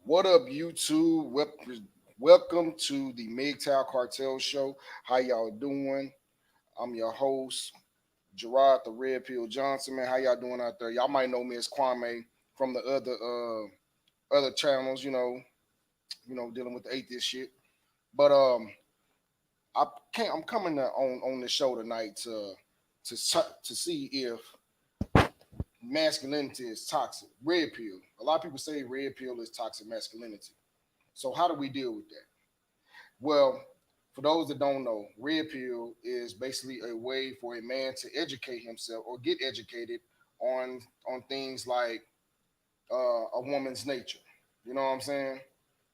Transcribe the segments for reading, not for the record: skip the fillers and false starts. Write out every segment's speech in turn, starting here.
What up, YouTube? Welcome to the MGTOW Cartel Show. How y'all doing? I'm your host, Gerard the Red Pill Johnson. Man, how y'all doing out there? Y'all might know me as Kwame from the other channels. Dealing with the atheist shit. But I can't. I'm coming on the show tonight to see if masculinity is toxic. Red pill. A lot of people say red pill is toxic masculinity. So how do we deal with that? Well, for those that don't know, red pill is basically a way for a man to educate himself or get educated on things like a woman's nature. You know what I'm saying?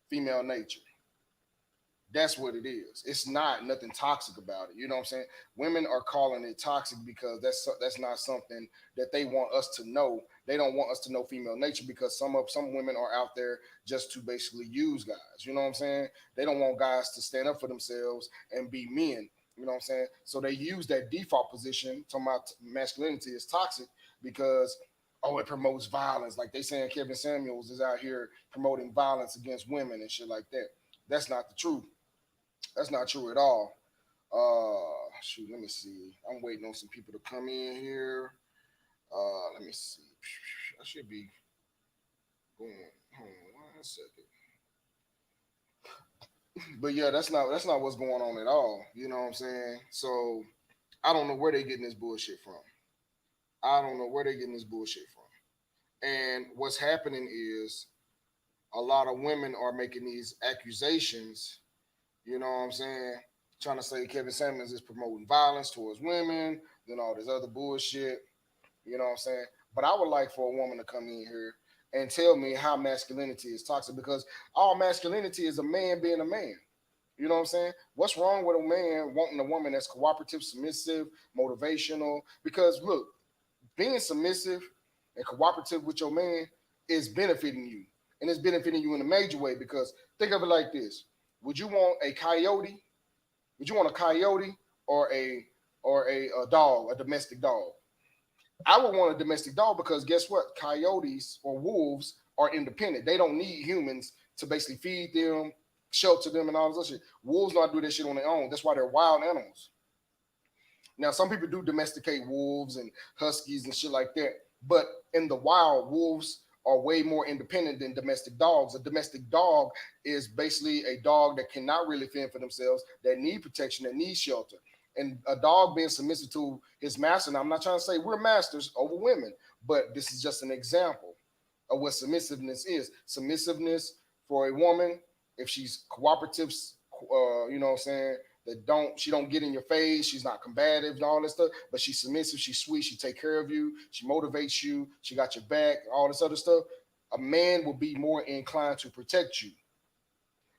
Female nature. That's what it is. It's not nothing toxic about it. You know what I'm saying? Women are calling it toxic because that's not something that they want us to know. They don't want us to know female nature because some women are out there just to basically use guys. You know what I'm saying? They don't want guys to stand up for themselves and be men. You know what I'm saying? So they use that default position, talking about masculinity is toxic because it promotes violence. Like they saying Kevin Samuels is out here promoting violence against women and shit like that. That's not the truth. That's not true at all. Shoot, let me see. I'm waiting on some people to come in here. Let me see. I should be going. Hold on 1 second. But yeah, that's not what's going on at all. You know what I'm saying? So I don't know where they getting this bullshit from. I don't know where they getting this bullshit from. And what's happening is a lot of women are making these accusations. You know what I'm saying? Trying to say Kevin Samuels is promoting violence towards women, then all this other bullshit. You know what I'm saying? But I would like for a woman to come in here and tell me how masculinity is toxic because all masculinity is a man being a man. You know what I'm saying? What's wrong with a man wanting a woman that's cooperative, submissive, motivational? Because look, being submissive and cooperative with your man is benefiting you. And it's benefiting you in a major way because think of it like this. Would you want a coyote? Would you want a coyote or a dog, a domestic dog? I would want a domestic dog because guess what? Coyotes or wolves are independent. They don't need humans to basically feed them, shelter them, and all this other shit. Wolves don't do that shit on their own. That's why they're wild animals. Now, some people do domesticate wolves and huskies and shit like that, but in the wild, wolves are way more independent than domestic dogs. A domestic dog is basically a dog that cannot really fend for themselves, that need protection, that need shelter. And a dog being submissive to his master. Now, I'm not trying to say we're masters over women, but this is just an example of what submissiveness is. Submissiveness for a woman, if she's cooperative, you know what I'm saying, that she don't get in your face, she's not combative and all that stuff, but she's submissive, she's sweet, she take care of you, she motivates you, she got your back, all this other stuff. A man will be more inclined to protect you.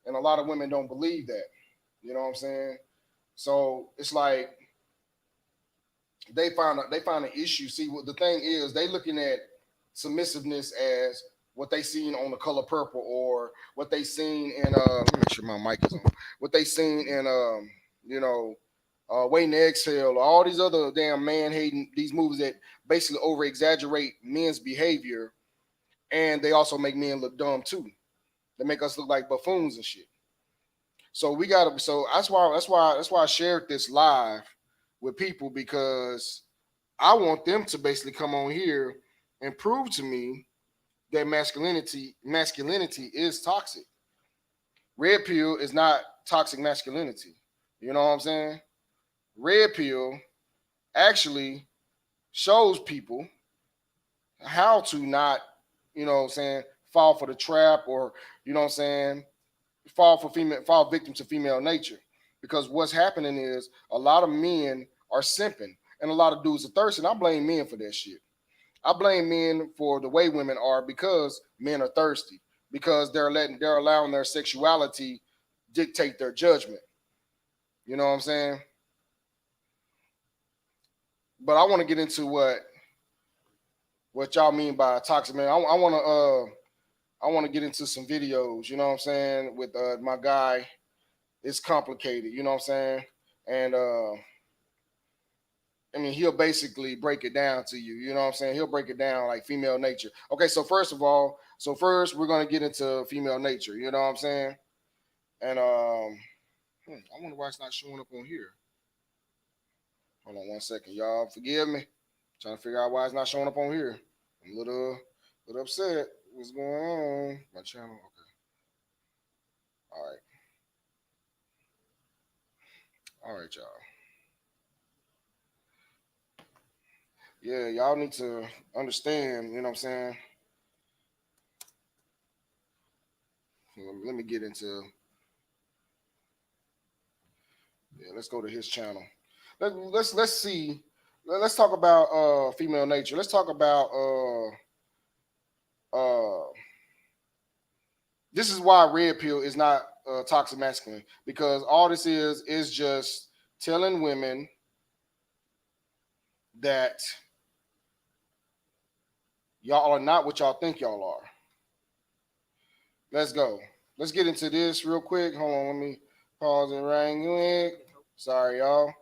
And a lot of women don't believe that. You know what I'm saying? So it's like they find an issue. See, what the thing is, they looking at submissiveness as what they seen on The Color Purple or what they seen in let me make sure my mic is on. What they seen in you know Waiting to Exhale or all these other damn man hating these movies that basically over exaggerate men's behavior, and they also make men look dumb too. They make us look like buffoons and shit. So we gotta. So that's why I shared this live with people because I want them to basically come on here and prove to me that masculinity is toxic. Red pill is not toxic masculinity. You know what I'm saying? Red pill actually shows people how to not, you know what I'm saying, fall for the trap or, you know what I'm saying, fall victim to female nature. Because what's happening is a lot of men are simping and a lot of dudes are thirsty. I blame men for that shit. I blame men for the way women are because men are thirsty because they're allowing their sexuality dictate their judgment. You know what I'm saying? But I want to get into what y'all mean by toxic man. I want to get into some videos. You know what I'm saying with my guy. It's complicated. You know what I'm saying, and I mean, he'll basically break it down to you. You know what I'm saying? He'll break it down like female nature. Okay, so first of all, first we're gonna get into female nature. You know what I'm saying? And I wonder why it's not showing up on here. Hold on one second, y'all. Forgive me. Trying to figure out why it's not showing up on here. I'm little upset. What's going on? My channel. Okay. All right. All right, y'all. Yeah, y'all need to understand. You know what I'm saying? Let me get into. Yeah, let's go to his channel. Let's see. Let's talk about female nature. Let's talk about this is why red pill is not toxic masculine, because all this is just telling women that y'all are not what y'all think y'all are. Let's go. Let's get into this real quick. Hold on, let me pause and ring. Sorry, y'all.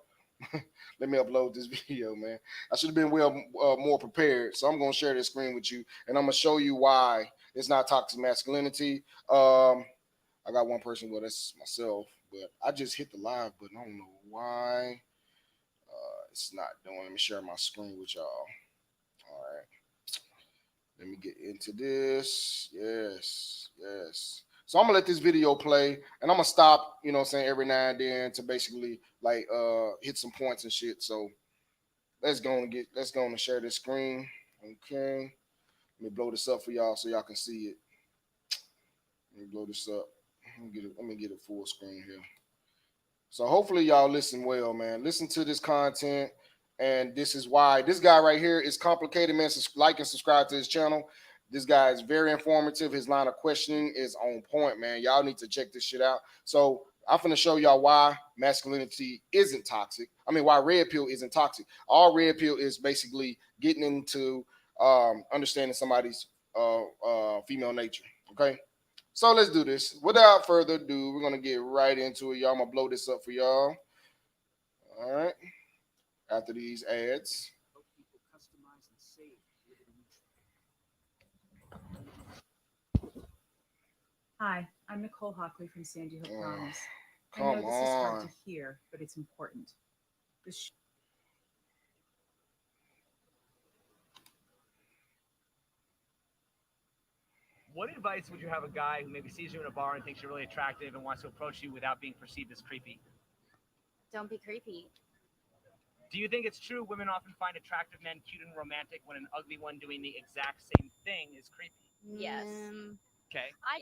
Let me upload this video, man. I should have been more prepared. So I'm gonna share this screen with you, and I'm gonna show you why it's not toxic masculinity. I got one person, well, that's myself, but I just hit the live button. I don't know why it's not doing. Let me share my screen with y'all. All right. Let me get into this. Yes, yes. So I'm gonna let this video play, and I'm gonna stop, you know what I'm saying, every now and then to basically like hit some points and shit. So let's go and share this screen. Okay. Let me blow this up for y'all so y'all can see it. Let me blow this up. Let me get it full screen here. So hopefully y'all listen well, man. Listen to this content. And this is why this guy right here is complicated, man. Like and subscribe to his channel. This guy is very informative. His line of questioning is on point, man. Y'all need to check this shit out. So I'm finna show y'all why masculinity isn't toxic. I mean, why red pill isn't toxic. All red pill is basically getting into understanding somebody's female nature. Okay. So let's do this. Without further ado, we're gonna get right into it, y'all. I'm gonna blow this up for y'all. All right. After these ads. Hi, I'm Nicole Hockley from Sandy Hook Promise. I Come know this is hard on. to hear, but it's important. What advice would you have a guy who maybe sees you in a bar and thinks you're really attractive and wants to approach you without being perceived as creepy? Don't be creepy. Do you think it's true women often find attractive men cute and romantic when an ugly one doing the exact same thing is creepy? Yes. Okay. I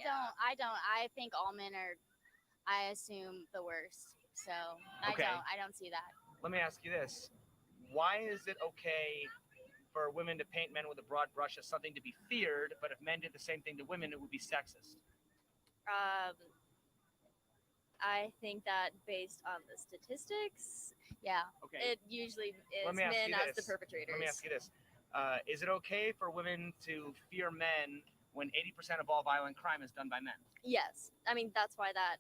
don't. I think all men are. I assume the worst. So Okay. I don't see that. Let me ask you this. Why is it okay for women to paint men with a broad brush as something to be feared, but if men did the same thing to women, it would be sexist? I think that based on the statistics, Yeah. Okay. it usually is Let me ask men you as the this. perpetrators. Let me ask you this. Is it okay for women to fear men when 80% of all violent crime is done by men? Yes, I mean that's why that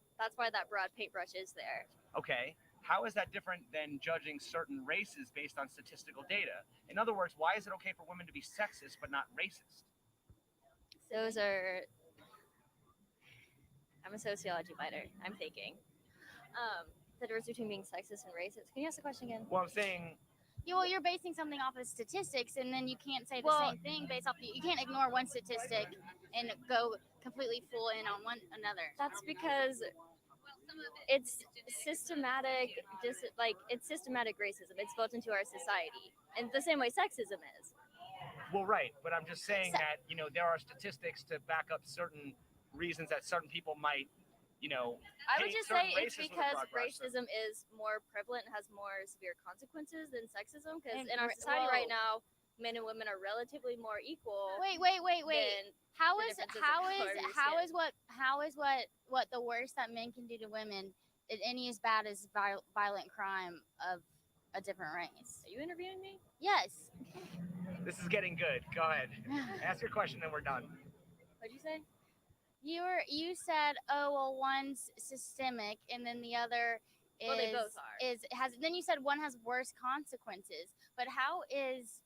broad paintbrush is there. Okay. How is that different than judging certain races based on statistical data? In other words, why is it okay for women to be sexist but not racist? Those are. I'm a sociology minor. I'm thinking. The difference between being sexist and racist. Can you ask the question again? Well, I'm saying, Well, you're basing something off of statistics, and then you can't say the Well- same thing based off. You can't ignore one statistic and go completely full in on one another. That's because it's systematic. It's systematic racism. It's built into our society, and the same way sexism is. well, right, but I'm just saying that, there are statistics to back up certain reasons that certain people might, I would paint just certain say it's races with a because broad brush. racism is more prevalent and has more severe consequences than sexism. Because And in our society whoa. right now, men and women are relatively more equal. Wait. Than How the is differences how in is color of your how skin. is what the worst that men can do to women is any as bad as violent crime of a different race? Are you interviewing me? Yes. This is getting good. Go ahead. Ask your question, then we're done. What'd you say? You said, oh well, one's systemic and then the other Well, they both are. has then you said one has worse consequences, but how is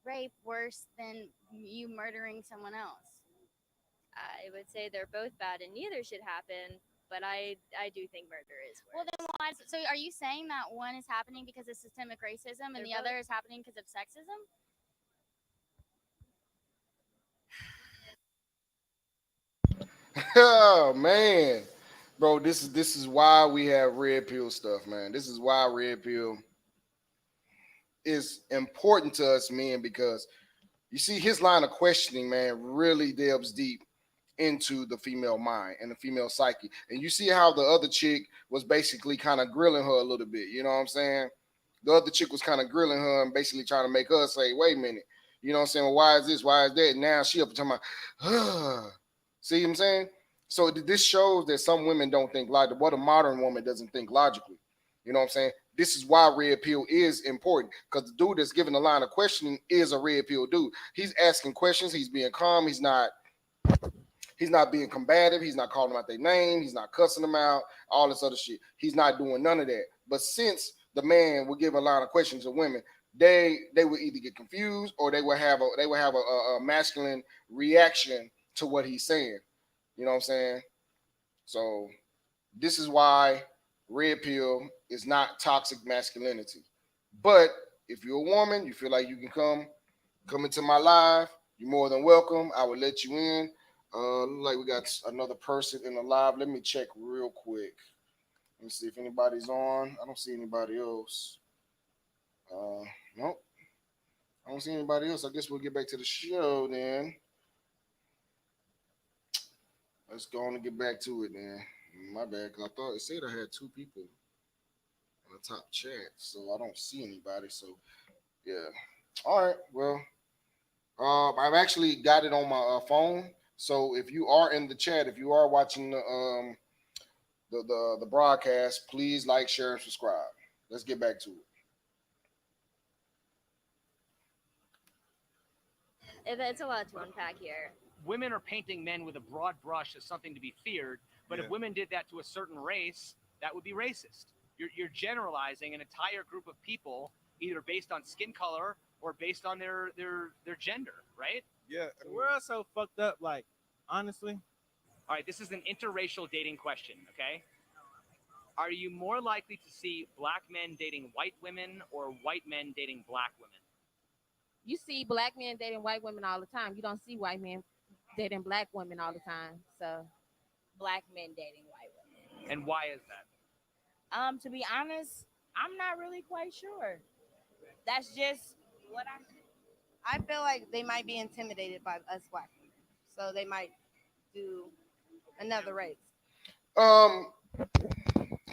rape worse than you murdering someone else? I would say they're both bad and neither should happen, but I do think murder is worse. Well, then why? So are you saying that one is happening because of systemic racism and They're the both- other is happening because of sexism? Oh man, bro, this is why we have red pill stuff, man. This is why red pill is important to us men because you see his line of questioning, man, really delves deep into the female mind and the female psyche. And you see how the other chick was basically kind of grilling her a little bit. You know what I'm saying? The other chick was kind of grilling her and basically trying to make her say, wait a minute. You know what I'm saying? Well, why is this? Why is that? Now she up and talking about, see what I'm saying? So this shows that some women don't think logically. What a modern woman doesn't think logically. You know what I'm saying? This is why red pill is important because the dude that's giving the line of questioning is a red pill dude. He's asking questions. He's being calm. He's not being combative. He's not calling them out their name. He's not cussing them out. All this other shit. He's not doing none of that. But since the man will give a line of questions to women, they will either get confused or they will have a masculine reaction to what he's saying. You know what I'm saying? So this is why red pill is not toxic masculinity. But if you're a woman, you feel like you can come into my live, you're more than welcome. I will let you in. Look like we got another person in the live. Let me check real quick. Let me see if anybody's on. I don't see anybody else. Nope. I don't see anybody else. I guess we'll get back to the show then. Let's go on and get back to it then. My bad, because I thought it said I had two people in the top chat, so I don't see anybody. So yeah. All right. Well, I've actually got it on my phone. So if you are in the chat, if you are watching the broadcast, please like, share, and subscribe. Let's get back to it. It's a lot to unpack here. Women are painting men with a broad brush as something to be feared, but if women did that to a certain race, that would be racist. You're generalizing an entire group of people either based on skin color or based on their gender, right? Yeah, we're all so fucked up. Like, honestly, All right, this is an interracial dating question, okay? Are you more likely to see black men dating white women or white men dating black women? You see black men dating white women all the time. You don't see white men dating black women all the time. So Black men dating white women. And why is that? To be honest, I'm not really quite sure. That's just what I feel like they might be intimidated by us black women, so they might do another race. Um,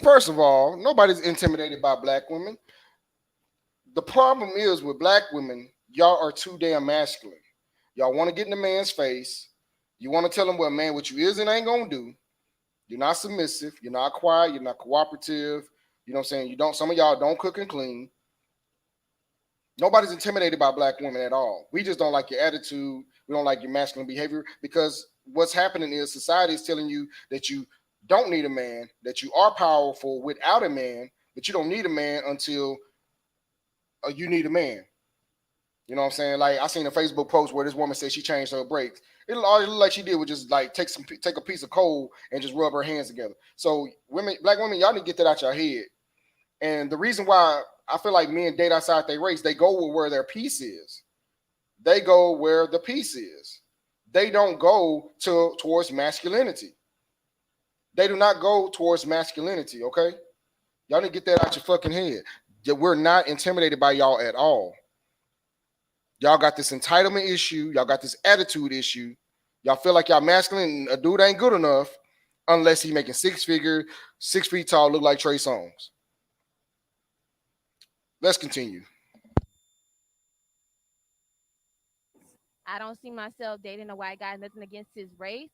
First of all, nobody's intimidated by black women. The problem is with black women, y'all are too damn masculine. Y'all want to get in the man's face. You want to tell him what man what you is and ain't gonna do. You're not submissive. You're not quiet. You're not cooperative. You know what I'm saying? You don't. Some of y'all don't cook and clean. Nobody's intimidated by black women at all. We just don't like your attitude. We don't like your masculine behavior because what's happening is society is telling you that you don't need a man, that you are powerful without a man, but you don't need a man until you need a man. You know what I'm saying? Like I seen a Facebook post where this woman said she changed her brakes. All it looked like she did was just like take a piece of coal and just rub her hands together. So women, black women, y'all need to get that out your head. And the reason why I feel like men date outside their race, they go where their peace is. They go where the peace is. They don't go towards masculinity. They do not go towards masculinity, okay? Y'all need to get that out your fucking head. We're not intimidated by y'all at all. Y'all got this entitlement issue. Y'all got this attitude issue. Y'all feel like y'all masculine. A dude ain't good enough unless he making 6 figure, 6 feet tall, look like Trey Songz. Let's continue. I don't see myself dating a white guy, nothing against his race,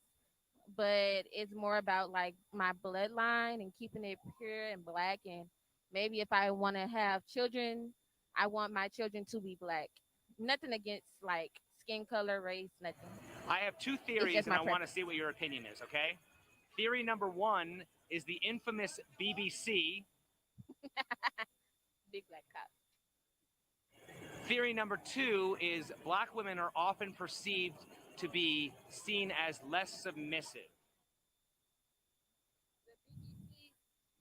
but it's more about like my bloodline and keeping it pure and black. And maybe if I want to have children, I want my children to be black. Nothing against like skin color, race, nothing. I have two theories just and my I want to see what your opinion is, okay? Theory number one is the infamous BBC Big black cop. Theory number 2 is black women are often perceived to be seen as less submissive.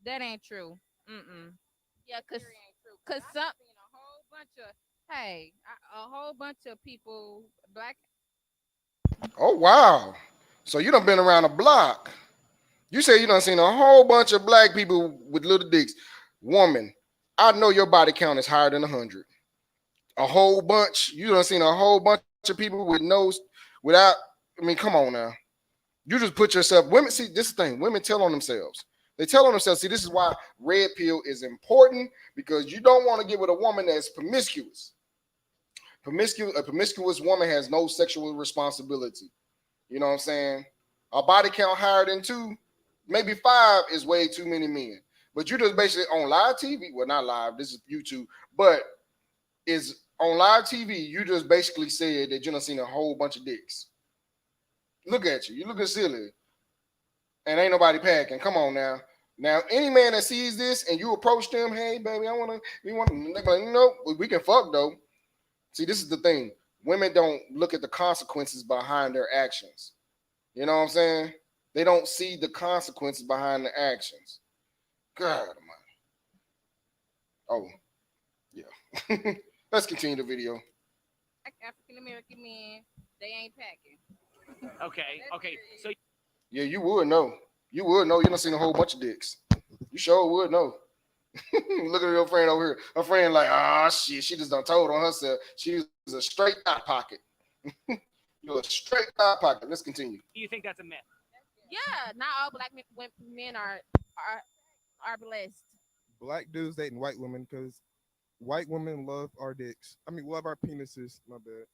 That ain't true. Yeah, cause some a whole bunch of a whole bunch of people black. Oh wow. So you done been around the block. You say you done seen a whole bunch of black people with little dicks. Woman, I know your body count is higher than 100. A whole bunch. You done seen a whole bunch of people with nose without. I mean, come on now. You just put yourself. Women see this thing. Women tell on themselves. They tell on themselves. See, this is why red pill is important because you don't want to get with a woman that's promiscuous. A promiscuous woman has no sexual responsibility. You know what I'm saying? A body count higher than 2, maybe 5 is way too many men. But you just basically on live TV. Well, not live. This is YouTube, but is on live TV. You just basically said that you done seen a whole bunch of dicks. Look at you. You looking silly, and ain't nobody packing. Come on now. Now, any man that sees this and you approach them, hey baby, we want to, no, we can fuck though. See, this is the thing. Women don't look at the consequences behind their actions. You know what I'm saying? They don't see the consequences behind the actions. God almighty. Oh, yeah. Let's continue the video. African American men, they ain't packing. Okay. So Yeah, you would know. You would know. You done seen a whole bunch of dicks. You sure would know. Look at your friend over here. Her friend like, shit, she just done told on herself. She was a straight hot pocket. You're a straight hot pocket. Let's continue. you think that's a myth? Yeah, not all black men are blessed. Black dudes dating white women because white women love our dicks. I mean, love our penises. My bad.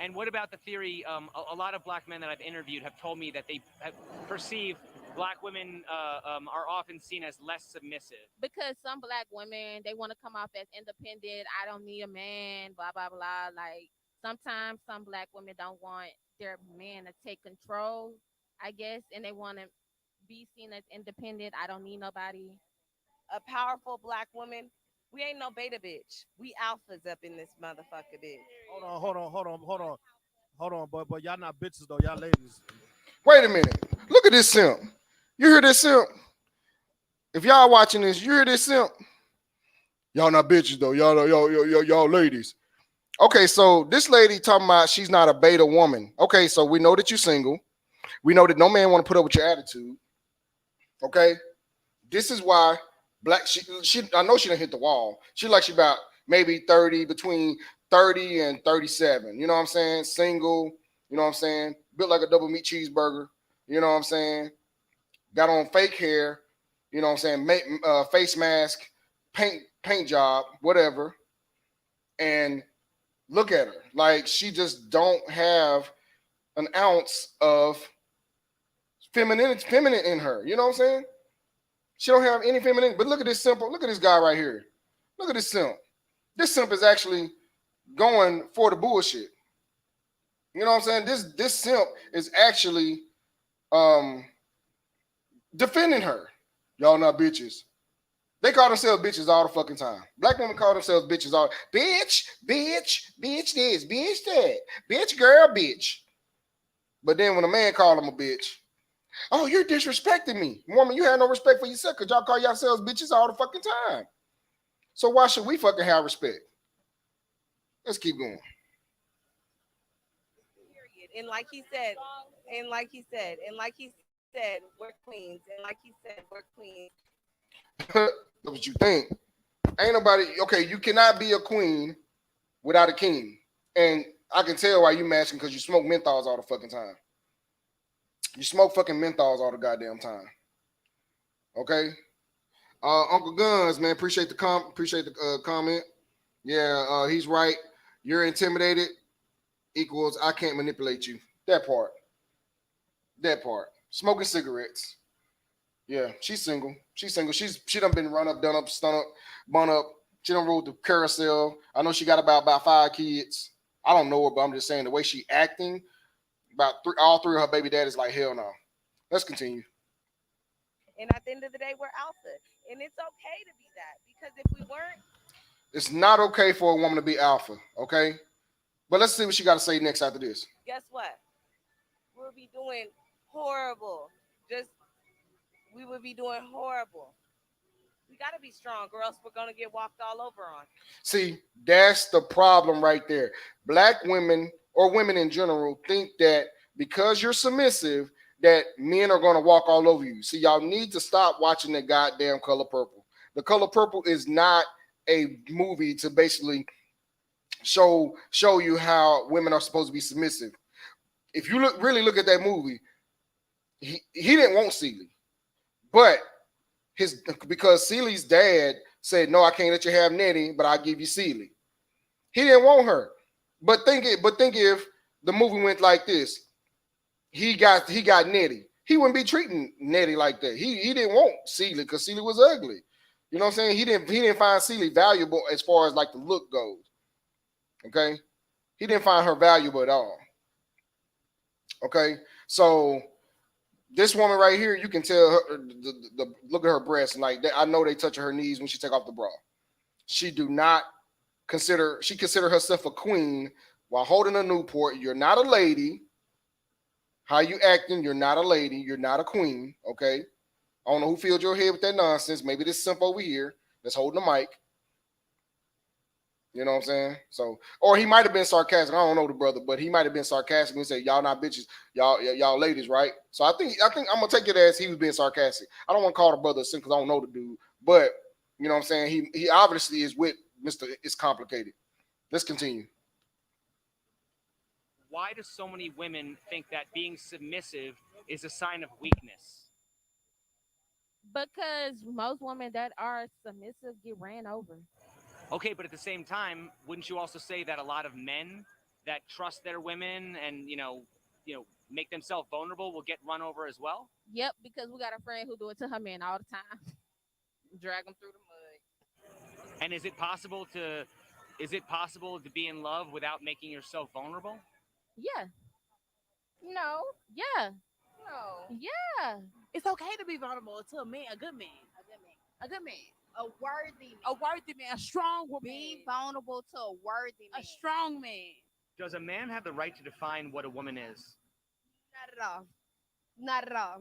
And what about the theory? A lot of black men that I've interviewed have told me that they have perceive black women are often seen as less submissive. Because some black women, they want to come off as independent. I don't need a man, blah blah blah. Like sometimes some black women don't want their man to take control, I guess, and they want to be seen as independent. I don't need nobody. A powerful black woman. We ain't no beta bitch. We alphas up in this motherfucker bitch. Hold on, but y'all not bitches though, y'all ladies. Wait a minute. Look at this simp. You hear this simp? If y'all watching this, you hear this simp? Y'all not bitches though. Y'all ladies. Okay, so this lady talking about she's not a beta woman. Okay, so we know that you're single. We know that no man want to put up with your attitude. Okay, this is why black. She I know she done hit the wall. She about maybe 30, between 30 and 37. You know what I'm saying? Single. You know what I'm saying? Built like a double meat cheeseburger. You know what I'm saying? Got on fake hair. You know what I'm saying? Face mask, paint job, whatever. And look at her. Like she just don't have an ounce of feminine in her. You know what I'm saying? She don't have any feminine. But look at this simple. Look at this guy right here. Look at this simp. This simp is actually going for the bullshit. You know what I'm saying? This simp is actually defending her. Y'all not bitches. They call themselves bitches all the fucking time. Black women call themselves bitches all. Bitch this, bitch that, bitch girl, bitch. But then when a man call them a bitch, oh, you're disrespecting me. Woman, you have no respect for yourself because y'all call yourselves bitches all the fucking time. So why should we fucking have respect? Let's keep going. And like he said, we're queens. And like he said, we're queens. That's what you think. Ain't nobody, okay, you cannot be a queen without a king. And I can tell why you matching because you smoke menthols all the fucking time. You smoke fucking menthols all the goddamn time. Okay? Uncle Guns, man, appreciate the comment. Yeah, he's right. You're intimidated equals I can't manipulate you. That part. Smoking cigarettes. Yeah, she's single. She done been run up, done up, stun up, bun up. She done rode the carousel. I know she got about 5 kids. I don't know her, but I'm just saying the way she acting, all three of her baby daddies like hell no. Let's continue. And at the end of the day, we're alpha. And it's okay to be that. Because if we weren't, It's not okay for a woman to be alpha, okay? But let's see what she got to say next after this. guess what? We'll be doing horrible. Just we would be doing horrible. We gotta be strong, or else we're gonna get walked all over on. See, that's the problem right there. Black women or women in general think that because you're submissive, that men are going to walk all over you. See, y'all need to stop watching the goddamn Color Purple. The Color Purple is not a movie to basically show you how women are supposed to be submissive. If you really look at that movie, he didn't want Celie, but because Celie's dad said, "No, I can't let you have Nettie, but I'll give you Celie." He didn't want her. But think if the movie went like this. He got Nettie. He wouldn't be treating Nettie like that. He didn't want Celie because Celie was ugly. You know what I'm saying? He didn't find Celie valuable as far as like the look goes. Okay? He didn't find her valuable at all. Okay? So this woman right here, you can tell her the look at her breasts and like that. I know they touch her knees when she take off the bra. She consider herself a queen while holding a Newport. You're not a lady. How you acting? You're not a lady. You're not a queen. Okay. I don't know who filled your head with that nonsense. Maybe this simp over here that's holding the mic. You know what I'm saying? So, or he might have been sarcastic. I don't know the brother, but he might have been sarcastic and say, "Y'all not bitches, y'all ladies, right?" So I think I'm gonna take it as he was being sarcastic. I don't want to call the brother a simp because I don't know the dude, but you know what I'm saying? He obviously is with Mr. It's Complicated. Let's continue. Why do so many women think that being submissive is a sign of weakness? Because most women that are submissive get ran over. Okay, but at the same time, wouldn't you also say that a lot of men that trust their women and make themselves vulnerable will get run over as well? Yep, because we got a friend who do it to her man all the time. Drag them through the mud. And is it possible to be in love without making yourself vulnerable? Yeah. no, Yeah. no. Yeah. It's okay to be vulnerable to a man, a good man, a good man, A worthy a worthy man, a strong woman, Be vulnerable to a worthy man. a strong man. Does a man have the right to define what a woman is? Not at all. Not at all.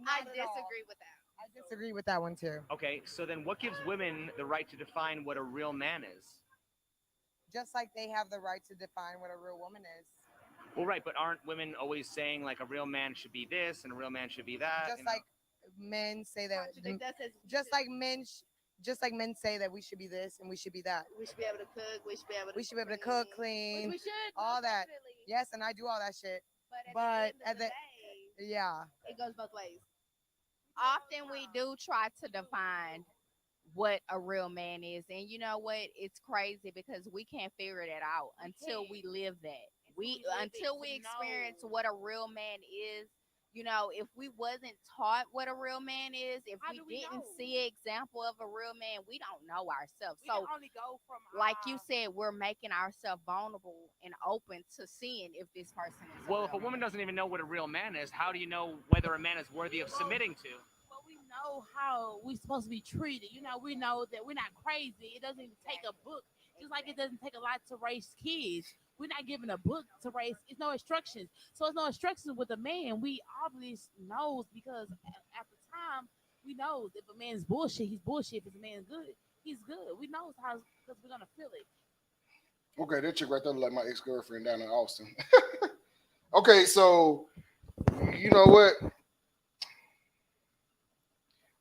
I Not at all. disagree with that. I disagree with that one too. Okay, so then what gives women the right to define what a real man is? Just like they have the right to define what a real woman is. Well, right, but aren't women always saying like a real man should be this and a real man should be that? Just like men say that. Just like men say that we should be this and we should be that. We should be able to cook. We should be able to. We should be able to cook, clean, We should. all that. definitely. Yes, and I do all that shit. But at the day, yeah, it goes both ways. Often we do try to define what a real man is, and you know what? It's crazy because we can't figure it out until we live that. Until we experience what a real man is. You know, if we wasn't taught what a real man is, if How we do we didn't know? see an example of a real man, we don't know ourselves. We So can only go from like you said, we're making ourselves vulnerable and open to seeing if this person is. Well, if a woman doesn't even know what a real man is, how do you know whether a man is worthy of submitting to? But we know how we're supposed to be treated. You know, we know that we're not crazy. It doesn't even take a book, just like it doesn't take a lot to raise kids. We're not given a book to raise. It's no instructions. So it's no instructions with a man. We obviously knows because at the time we know if a man's bullshit, he's bullshit. If a man's good, he's good. We know how because we're gonna feel it. Okay, that chick right there look like my ex-girlfriend down in Austin. Okay, so you know what?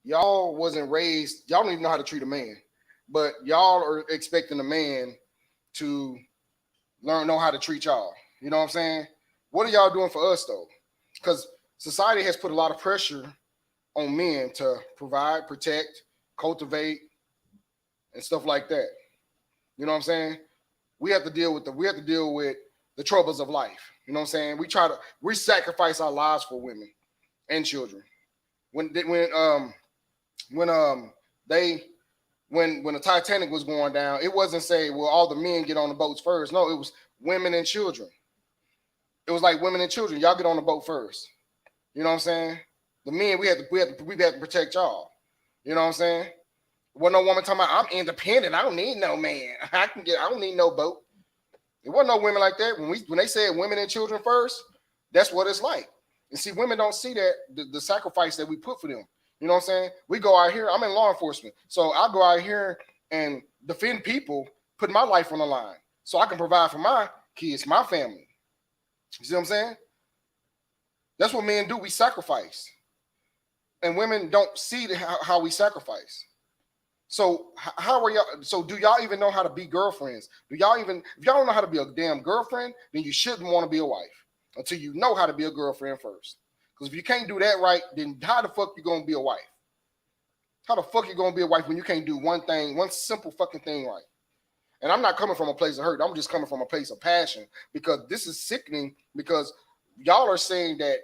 Y'all wasn't raised, y'all don't even know how to treat a man. But y'all are expecting a man to know how to treat y'all. You know what I'm saying? What are y'all doing for us though? Because society has put a lot of pressure on men to provide, protect, cultivate, and stuff like that. You know what I'm saying? We have to deal with the troubles of life. You know what I'm saying? We sacrifice our lives for women and children. When the Titanic was going down, it wasn't say, well, all the men get on the boats first. No, it was women and children. It was like women and children. Y'all get on the boat first. You know what I'm saying? The men, we had to protect y'all. You know what I'm saying? Wasn't no woman talking about I'm independent. I don't need no man. I don't need no boat. It wasn't no women like that. When they said women and children first, that's what it's like. And see, women don't see that the sacrifice that we put for them. You know what I'm saying? We go out here. I'm in law enforcement, so I go out here and defend people, put my life on the line, so I can provide for my kids, my family. You see what I'm saying? That's what men do. We sacrifice, and women don't see how we sacrifice. So how are y'all? So do y'all even know how to be girlfriends? Do y'all even? If y'all don't know how to be a damn girlfriend, then you shouldn't want to be a wife until you know how to be a girlfriend first. Because if you can't do that right, then how the fuck you gonna be a wife? How the fuck you gonna be a wife when you can't do one thing, one simple fucking thing right? And I'm not coming from a place of hurt. I'm just coming from a place of passion because this is sickening. Because y'all are saying that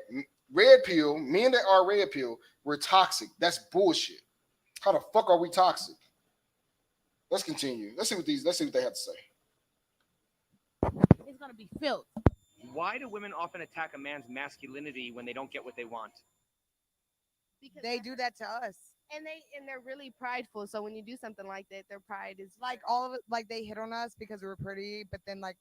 red pill, men that are red pill, we're toxic. That's bullshit. How the fuck are we toxic? Let's continue. Let's see what they have to say. It's gonna be filth. Why do women often attack a man's masculinity when they don't get what they want? Because they do that to us. And they're really prideful. So when you do something like that, their pride is like all of it. Like they hit on us because we're pretty, but then like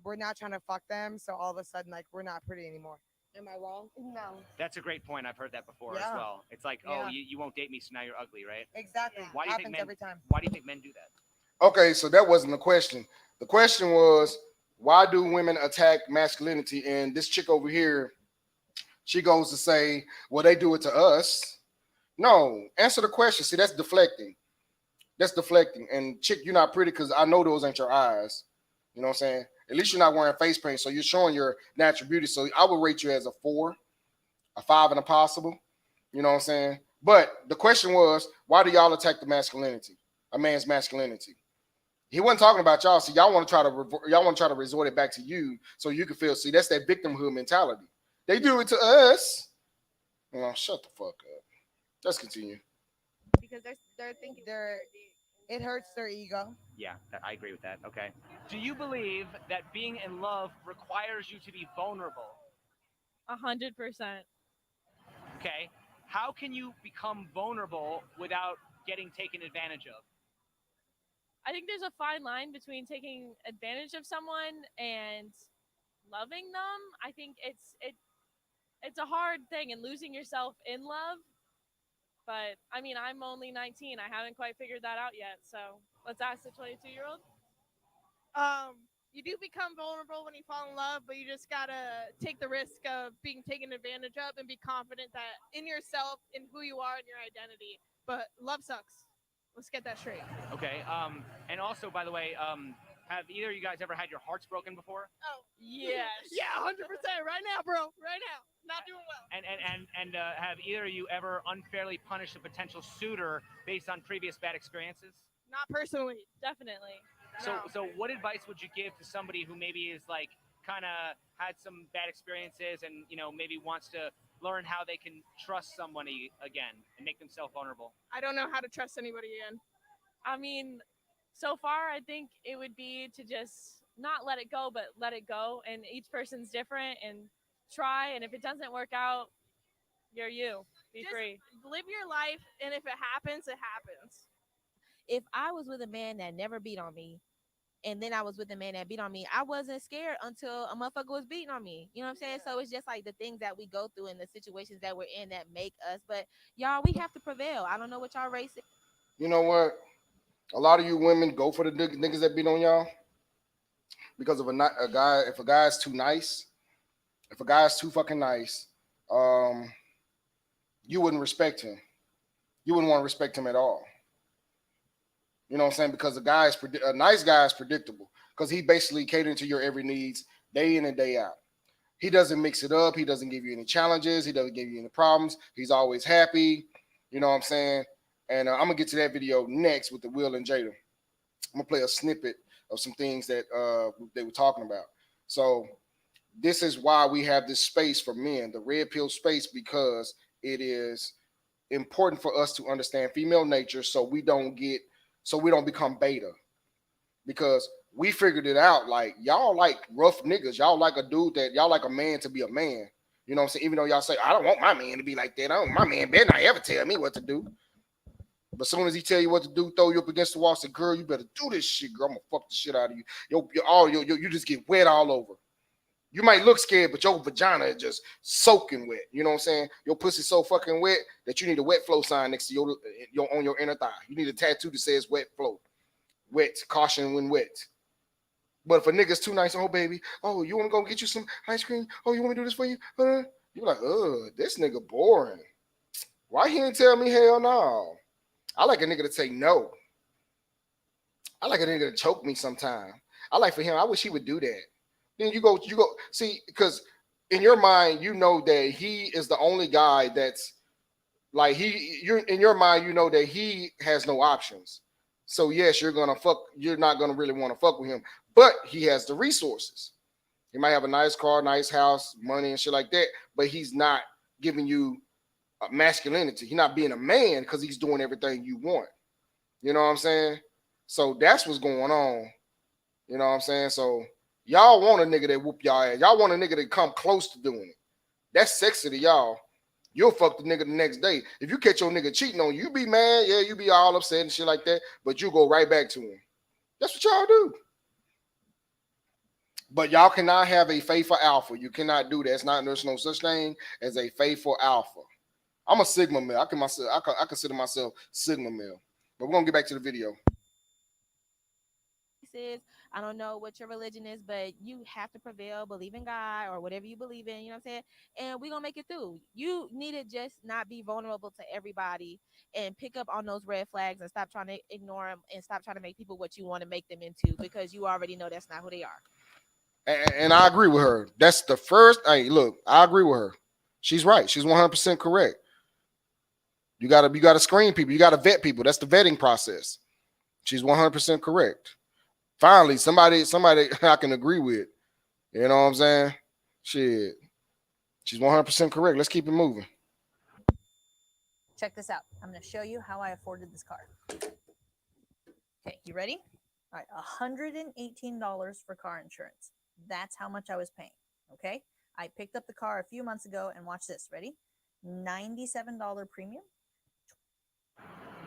we're not trying to fuck them. So all of a sudden, like we're not pretty anymore. Am I wrong? No. That's a great point. I've heard that before as Yeah. well. It's like, Yeah. you won't date me, so now you're ugly, right? Exactly. Why do you think Happens men? every time. Why do you think men do that? Okay, so that wasn't the question. The question was, why do women attack masculinity? And this chick over here, she goes to say, well, they do it to us. No, answer the question. See, that's deflecting. That's deflecting. And chick, you're not pretty because I know those ain't your eyes. You know what I'm saying? At least you're not wearing face paint, so you're showing your natural beauty. So I would rate you as a 4, a 5, and a possible. You know what I'm saying? But the question was, why do y'all attack the masculinity? A man's masculinity. He wasn't talking about y'all. See, y'all want to try to resort it back to you so you can feel. See, that's that victimhood mentality. They do it to us. Shut the fuck up. Let's continue. because they're thinking it hurts their ego. Yeah, I agree with that. Okay. Do you believe that being in love requires you to be vulnerable? 100%. Okay. How can you become vulnerable without getting taken advantage of? I think there's a fine line between taking advantage of someone and loving them. I think it's a hard thing, and losing yourself in love. But I mean, I'm only 19. I haven't quite figured that out yet. So let's ask the 22-year-old. You do become vulnerable when you fall in love, but you just gotta take the risk of being taken advantage of and be confident that in yourself, in who you are, and your identity. But love sucks. Let's get that straight. Okay. And also, by the way, have either of you guys ever had your hearts broken before? Oh yes. Yeah, 100%. Right now, bro. Right now. Not doing well. And have either of you ever unfairly punished a potential suitor based on previous bad experiences? Not personally. Definitely. So what advice would you give to somebody who maybe is like kind of had some bad experiences and maybe wants to learn how they can trust somebody again and make themselves vulnerable? I don't know how to trust anybody again. I mean, so far I think it would be to just not let it go, but let it go. And each person's different, and try. And if it doesn't work out, you're you. Be just free. Live your life, and if it happens, it happens. If I was with a man that never beat on me, and then I was with a man that beat on me, I wasn't scared until a motherfucker was beating on me. You know what I'm saying? So it's just like the things that we go through and the situations that we're in that make us. But y'all, we have to prevail. I don't know what y'all race is. You know what? A lot of you women go for the niggas that beat on y'all because of a guy. If a guy's too nice, if a guy's too fucking nice, you wouldn't respect him. You wouldn't want to respect him at all. You know what I'm saying? Because a nice guy is predictable because he basically catering to your every needs day in and day out. He doesn't mix it up. He doesn't give you any challenges. He doesn't give you any problems. He's always happy. You know what I'm saying? And I'm going to get to that video next with the Will and Jada. I'm going to play a snippet of some things that they were talking about. So this is why we have this space for men, the red pill space, because it is important for us to understand female nature so we don't become beta. Because we figured it out, like y'all like rough niggas. Y'all like a dude y'all like a man to be a man. You know what I'm saying? Even though y'all say, I don't want my man to be like that. I don't, my man better not ever tell me what to do. But as soon as he tell you what to do, throw you up against the wall, say, girl, you better do this shit, girl. I'm gonna fuck the shit out of you. You just get wet all over. You might look scared, but your vagina is just soaking wet. You know what I'm saying? Your pussy so fucking wet that you need a wet flow sign next to your on your inner thigh. You need a tattoo that says wet flow. Wet, caution when wet. But if a nigga's too nice, oh baby, oh you want to go get you some ice cream? Oh, you want me to do this for you? You're like, this nigga boring. Why he ain't tell me hell no? I like a nigga to say no. I like a nigga to choke me sometime. I like for him, I wish he would do that. Then you go, see, because in your mind, you know that he is the only guy that's like you're in your mind, you know that he has no options. So yes, you're not gonna really want to fuck with him, but he has the resources. He might have a nice car, nice house, money and shit like that, but he's not giving you masculinity. He's not being a man because he's doing everything you want. You know what I'm saying? So that's what's going on. You know what I'm saying? So y'all want a nigga that whoop y'all ass. Y'all want a nigga that come close to doing it. That's sexy to y'all. You'll fuck the nigga the next day. If you catch your nigga cheating on you, you be mad. Yeah, you be all upset and shit like that. But you go right back to him. That's what y'all do. But y'all cannot have a faithful alpha. You cannot do that. There's no such thing as a faithful alpha. I'm a Sigma male. I consider myself Sigma male. But we're gonna get back to the video. I don't know what your religion is, but you have to prevail, believe in God or whatever you believe in, you know what I'm saying? And we're going to make it through. You need to just not be vulnerable to everybody and pick up on those red flags and stop trying to ignore them and stop trying to make people what you want to make them into because you already know that's not who they are. And I agree with her. That's the first. Hey, look, I agree with her. She's right. She's 100% correct. You gotta screen people. You gotta vet people. That's the vetting process. She's 100% correct. Finally, somebody I can agree with. You know what I'm saying? Shit. She's 100% correct. Let's keep it moving. Check this out. I'm going to show you how I afforded this car. Okay, you ready? All right, $118 for car insurance. That's how much I was paying. Okay, I picked up the car a few months ago and watch this. Ready? $97 premium.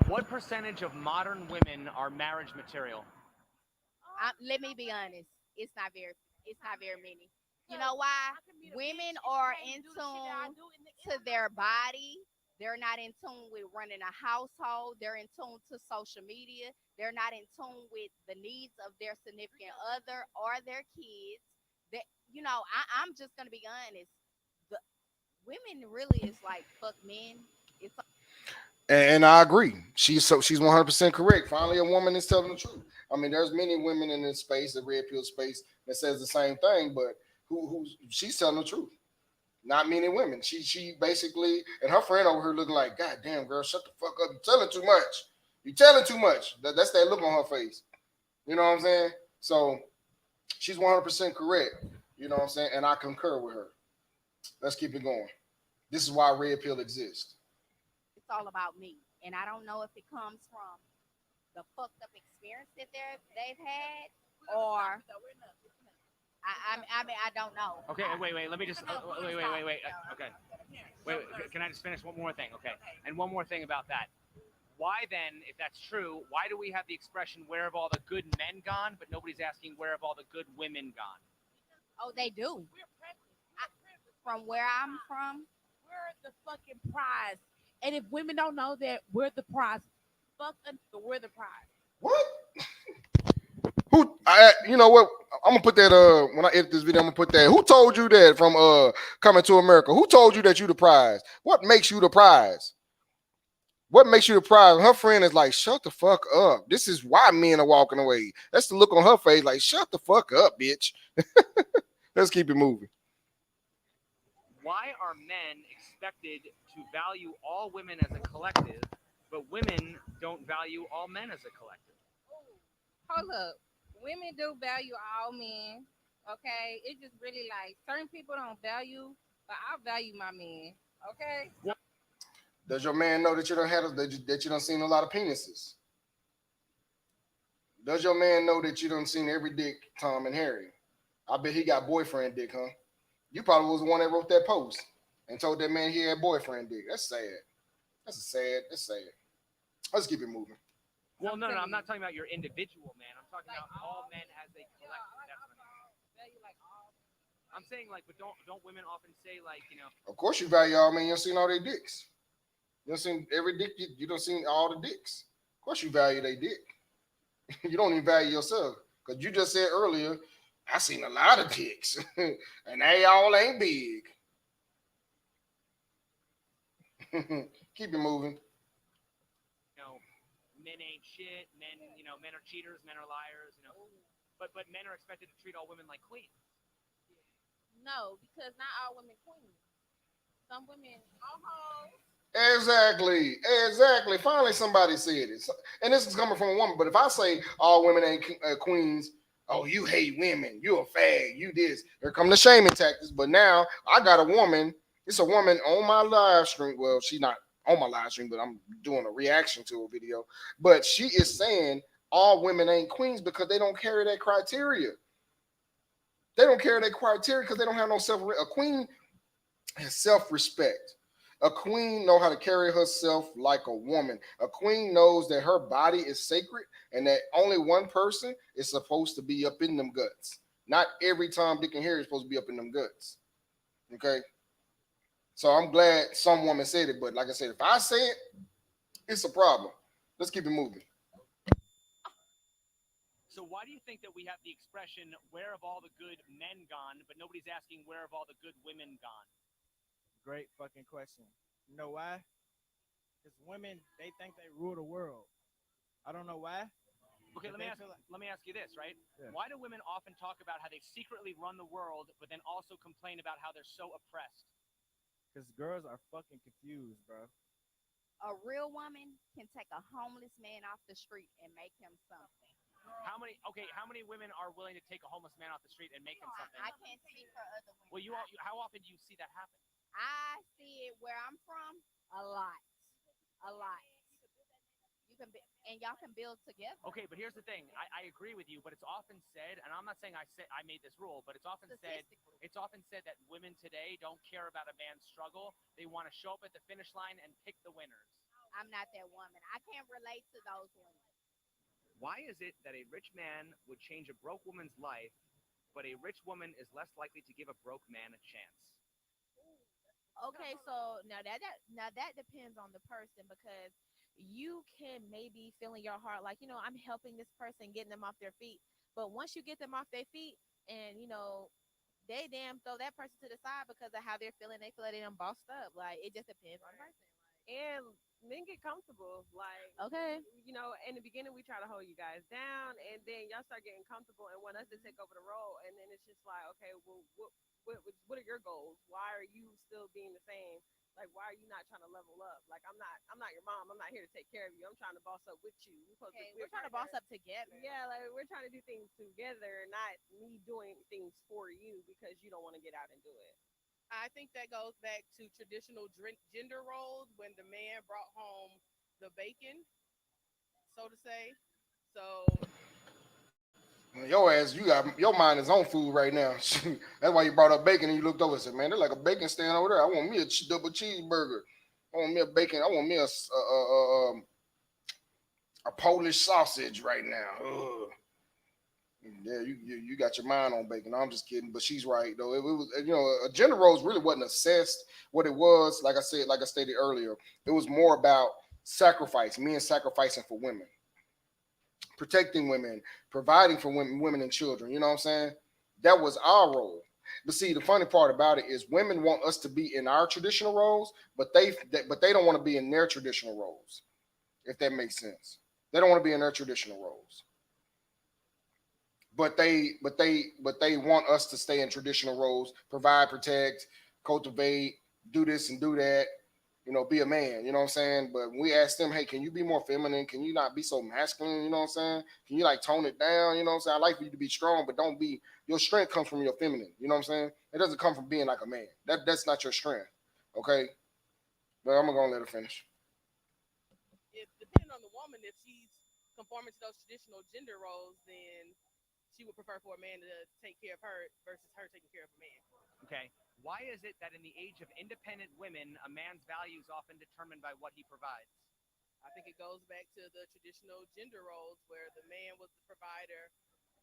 What percentage of modern women are marriage material? Let me be honest. It's not very many. You know why? Women are in tune to their body. They're not in tune with running a household. They're in tune to social media. They're not in tune with the needs of their significant other or their kids. That I'm just gonna be honest. The women really is like fuck men. It's And I agree. She's 100% correct. Finally, a woman is telling the truth. I mean, there's many women in this space, the red pill space, that says the same thing, but who she's telling the truth. Not many women. She basically, and her friend over here looking like, God damn, girl, shut the fuck up. You're telling too much. You're telling too much. That's that look on her face. You know what I'm saying? So she's 100% correct. You know what I'm saying? And I concur with her. Let's keep it going. This is why red pill exists. It's all about me, and I don't know if it comes from the fucked up experience that they've had, or I don't know. Okay, wait. Let me just wait. Okay, wait. Can I just finish one more thing? Okay, and one more thing about that. Why then, if that's true, why do we have the expression "Where have all the good men gone?" but nobody's asking "Where have all the good women gone"? Oh, they do. From where I'm from, we're the fucking prize. And if women don't know that we're the prize, we're the prize. What? You know what? I'm gonna put that when I edit this video, I'm gonna put that. Who told you that from Coming to America? Who told you that you the prize? What makes you the prize? What makes you the prize? And her friend is like, shut the fuck up. This is why men are walking away. That's the look on her face, like, shut the fuck up, bitch. Let's keep it moving. Why are men expected to value all women as a collective, but women don't value all men as a collective? Hold up. Women do value all men. Okay? It's just really like certain people don't value, but I value my men. Okay? Does your man know that you done seen a lot of penises? Does your man know that you done seen every dick, Tom and Harry? I bet he got boyfriend dick, huh? You probably was the one that wrote that post. and told that man he had boyfriend dick. That's sad. That's sad. Let's keep it moving. Well, no, I'm not talking about your individual man. I'm talking about all men as a collective. That's what I mean. I'm saying like, but don't women often say like, you know? Of course you value all men. You don't seen all their dicks. You don't seen every dick. You don't seen all the dicks. Of course you value their dick. You don't even value yourself because you just said earlier, I seen a lot of dicks, and they all ain't big. Keep it moving. You know, men ain't shit. Men, you know, men are cheaters. Men are liars. You know, but men are expected to treat all women like queens. No, because not all women queens. Some women are hoes. Exactly. Finally, somebody said it. And this is coming from a woman. But if I say all women ain't queens, oh, you hate women, you a fag, you this. Here come the shaming tactics. But now I got a woman. It's a woman on my live stream. Well, she's not on my live stream, but I'm doing a reaction to a video. But she is saying all women ain't queens because they don't carry that criteria. They don't carry that criteria because they don't have no self. A queen has self-respect. A queen know how to carry herself like a woman. A queen knows that her body is sacred and that only one person is supposed to be up in them guts. Not every Tom, Dick, and Harry is supposed to be up in them guts. Okay? So I'm glad some woman said it, but like I said, if I say it, it's a problem. Let's keep it moving. So why do you think that we have the expression, where have all the good men gone, but nobody's asking where have all the good women gone? Great fucking question. You know why? Because women, they think they rule the world. I don't know why. Okay, let me ask you this, right? Yeah. Why do women often talk about how they secretly run the world, but then also complain about how they're so oppressed? Because girls are fucking confused, bro. A real woman can take a homeless man off the street and make him something. How many women are willing to take a homeless man off the street and make him something? I can't speak for other women. Well, how often do you see that happen? I see it where I'm from a lot. You can and y'all can build together. Okay, but here's the thing. I agree with you, but it's often said, and I'm not saying I made this rule, but it's often said that women today don't care about a man's struggle. They want to show up at the finish line and pick the winners. I'm not that woman. I can't relate to those women. Why is it that a rich man would change a broke woman's life, but a rich woman is less likely to give a broke man a chance? Okay, so now that depends on the person because you can maybe feel in your heart like, I'm helping this person, getting them off their feet. But once you get them off their feet and, they damn throw that person to the side because of how they're feeling, they feel like they done bossed up. Like, it just depends on the person. And men get comfortable. Like, okay, in the beginning, we try to hold you guys down, and then y'all start getting comfortable and want us to take over the role. And then it's just like, okay, well, what are your goals? Why are you still being the same? Like, why are you not trying to level up? Like, I'm not your mom. I'm not here to take care of you. I'm trying to boss up with you. We're trying to boss up together. Yeah, like we're trying to do things together, not me doing things for you because you don't want to get out and do it. I think that goes back to traditional gender roles when the man brought home the bacon, so to say. So Your ass, your mind is on food right now. That's why you brought up bacon and you looked over and said, "Man, they're like a bacon stand over there. I want me a double cheeseburger. I want me a bacon. I want me a Polish sausage right now." Ugh. Yeah, you got your mind on bacon. I'm just kidding, but she's right though. It was a gender roles really wasn't assessed. What it was, like I stated earlier, it was more about sacrifice, men sacrificing for women, protecting women, providing for women and children. You know what I'm saying? That was our role. But see, the funny part about it is women want us to be in our traditional roles, but they don't want to be in their traditional roles. If that makes sense, they don't want to be in their traditional roles. But they want us to stay in traditional roles, provide, protect, cultivate, do this and do that, be a man, you know what I'm saying? But when we ask them, hey, can you be more feminine? Can you not be so masculine? You know what I'm saying? Can you like tone it down? You know what I'm saying? I like for you to be strong, but don't be, your strength comes from your feminine. You know what I'm saying? It doesn't come from being like a man. That's not your strength. Okay. But I'm gonna let her finish. if depending on the woman, if she's conforming to those traditional gender roles, then she would prefer for a man to take care of her versus her taking care of a man. Okay. Why is it that in the age of independent women, a man's value is often determined by what he provides? I think it goes back to the traditional gender roles where the man was the provider.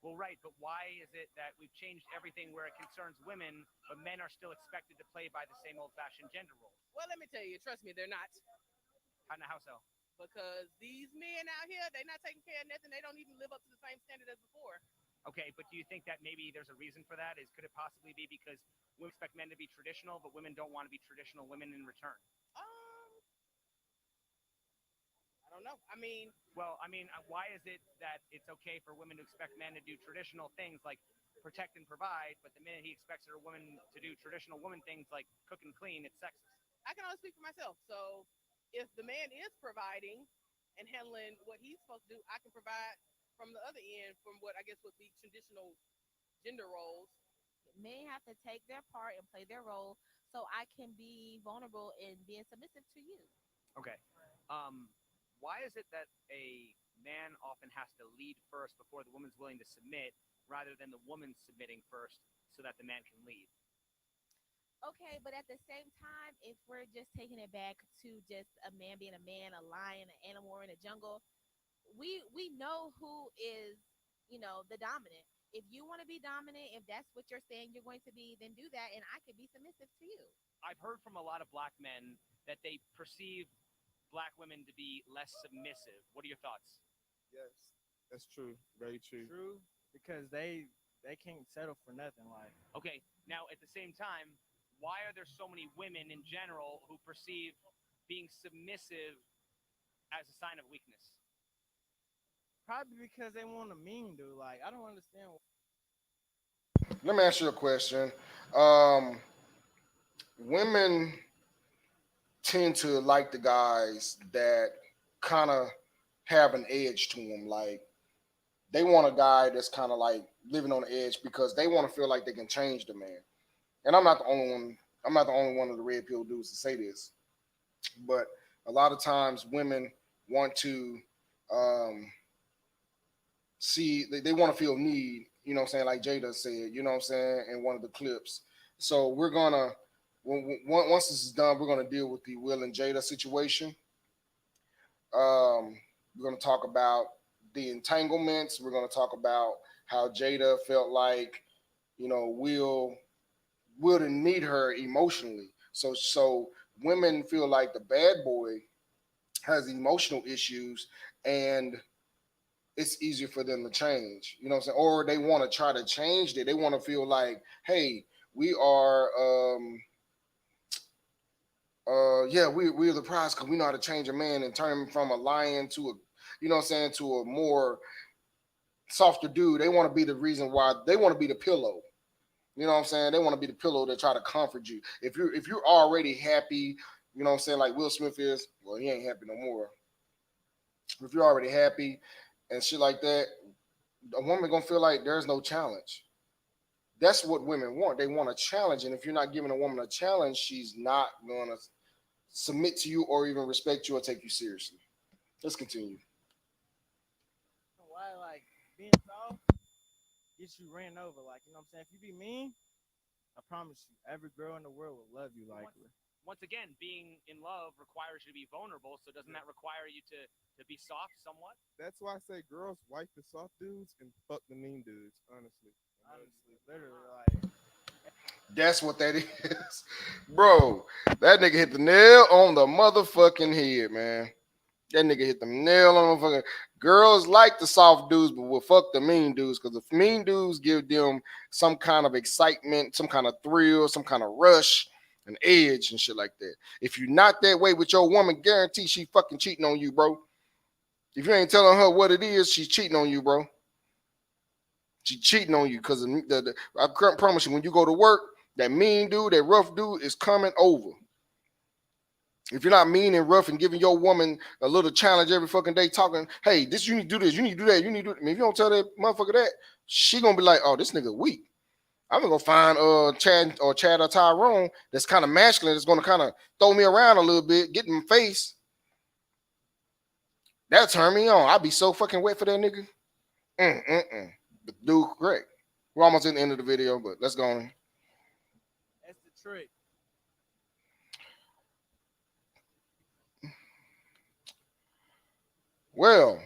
Well, right, but why is it that we've changed everything where it concerns women, but men are still expected to play by the same old-fashioned gender roles? Well, let me tell you, trust me, they're not. How so? Because these men out here, they're not taking care of nothing. They don't even live up to the same standard as before. Okay, but do you think that maybe there's a reason for that? Could it possibly be because women expect men to be traditional, but women don't want to be traditional women in return? I don't know. I mean, why is it that it's okay for women to expect men to do traditional things like protect and provide, but the minute he expects a woman to do traditional woman things like cook and clean, it's sexist? I can only speak for myself. So if the man is providing and handling what he's supposed to do, I can provide from the other end from what I guess would be traditional gender roles. Men have to take their part and play their role so I can be vulnerable in being submissive to you. Okay. Why is it that a man often has to lead first before the woman's willing to submit rather than the woman submitting first so that the man can lead? Okay, but at the same time, if we're just taking it back to just a man being a man, a lion, an animal in a jungle, we know who is, the dominant. If you want to be dominant, if that's what you're saying you're going to be, then do that, and I can be submissive to you. I've heard from a lot of black men that they perceive black women to be less submissive. What are your thoughts? Yes, that's true. Very true. True, because they can't settle for nothing. Like, okay, now at the same time, why are there so many women in general who perceive being submissive as a sign of weakness? probably because they want a mean dude. Like, I don't understand. Let me ask you a question. Women tend to like the guys that kind of have an edge to them. Like they want a guy that's kind of like living on the edge because they want to feel like they can change the man. And I'm not the only one. I'm not the only one of the red pill dudes to say this, but a lot of times women want to see they want to feel need, you know what I'm saying, like Jada said, you know what I'm saying, in one of the clips. So we're gonna once this is done, we're gonna deal with the Will and Jada situation. We're gonna talk about the entanglements. We're gonna talk about how Jada felt like, Will didn't need her emotionally. So women feel like the bad boy has emotional issues and it's easier for them to change. You know what I'm saying? Or they want to try to change it. They want to feel like, hey, we are yeah, we're the prize because we know how to change a man and turn him from a lion to a, you know what I'm saying, to a more softer dude. They want to be the reason why they want to be the pillow. You know what I'm saying? They want to be the pillow that try to comfort you. If you're already happy, you know what I'm saying, like Will Smith is, well, he ain't happy no more. If you're already happy and shit like that, a woman gonna feel like there's no challenge. That's what women want. They want a challenge, and if you're not giving a woman a challenge, she's not gonna submit to you or even respect you or take you seriously. Let's continue. Why, like, being soft gets you ran over. Like, you know what I'm saying? If you be mean, I promise you, every girl in the world will love you. Like, Once again, being in love requires you to be vulnerable. So doesn't that require you to be soft somewhat? That's why I say girls wife the soft dudes and fuck the mean dudes. Honestly, literally, like, That's what that is, bro. That nigga hit the nail on the motherfucking head, man. That nigga hit the nail on the fucking. Girls like the soft dudes, but will fuck the mean dudes because the mean dudes give them some kind of excitement, some kind of thrill, some kind of rush, an edge, and shit like that. If you're not that way with your woman, guarantee she fucking cheating on you, bro. If you ain't telling her what it is, she's cheating on you, bro. She cheating on you because I promise you, when you go to work, that mean dude, that rough dude is coming over. If you're not mean and rough and giving your woman a little challenge every fucking day, talking, hey, this you need to do this, you need to do that, you need to do it. I mean, if you don't tell that motherfucker that, she gonna be like, oh, this nigga weak. I'm gonna go find Chad or Tyrone that's kind of masculine, that's gonna kind of throw me around a little bit, get in my face. That'll turn me on. I'll be so fucking wet for that nigga. But dude, correct. We're almost at the end of the video, but let's go on. that's the trick. Well,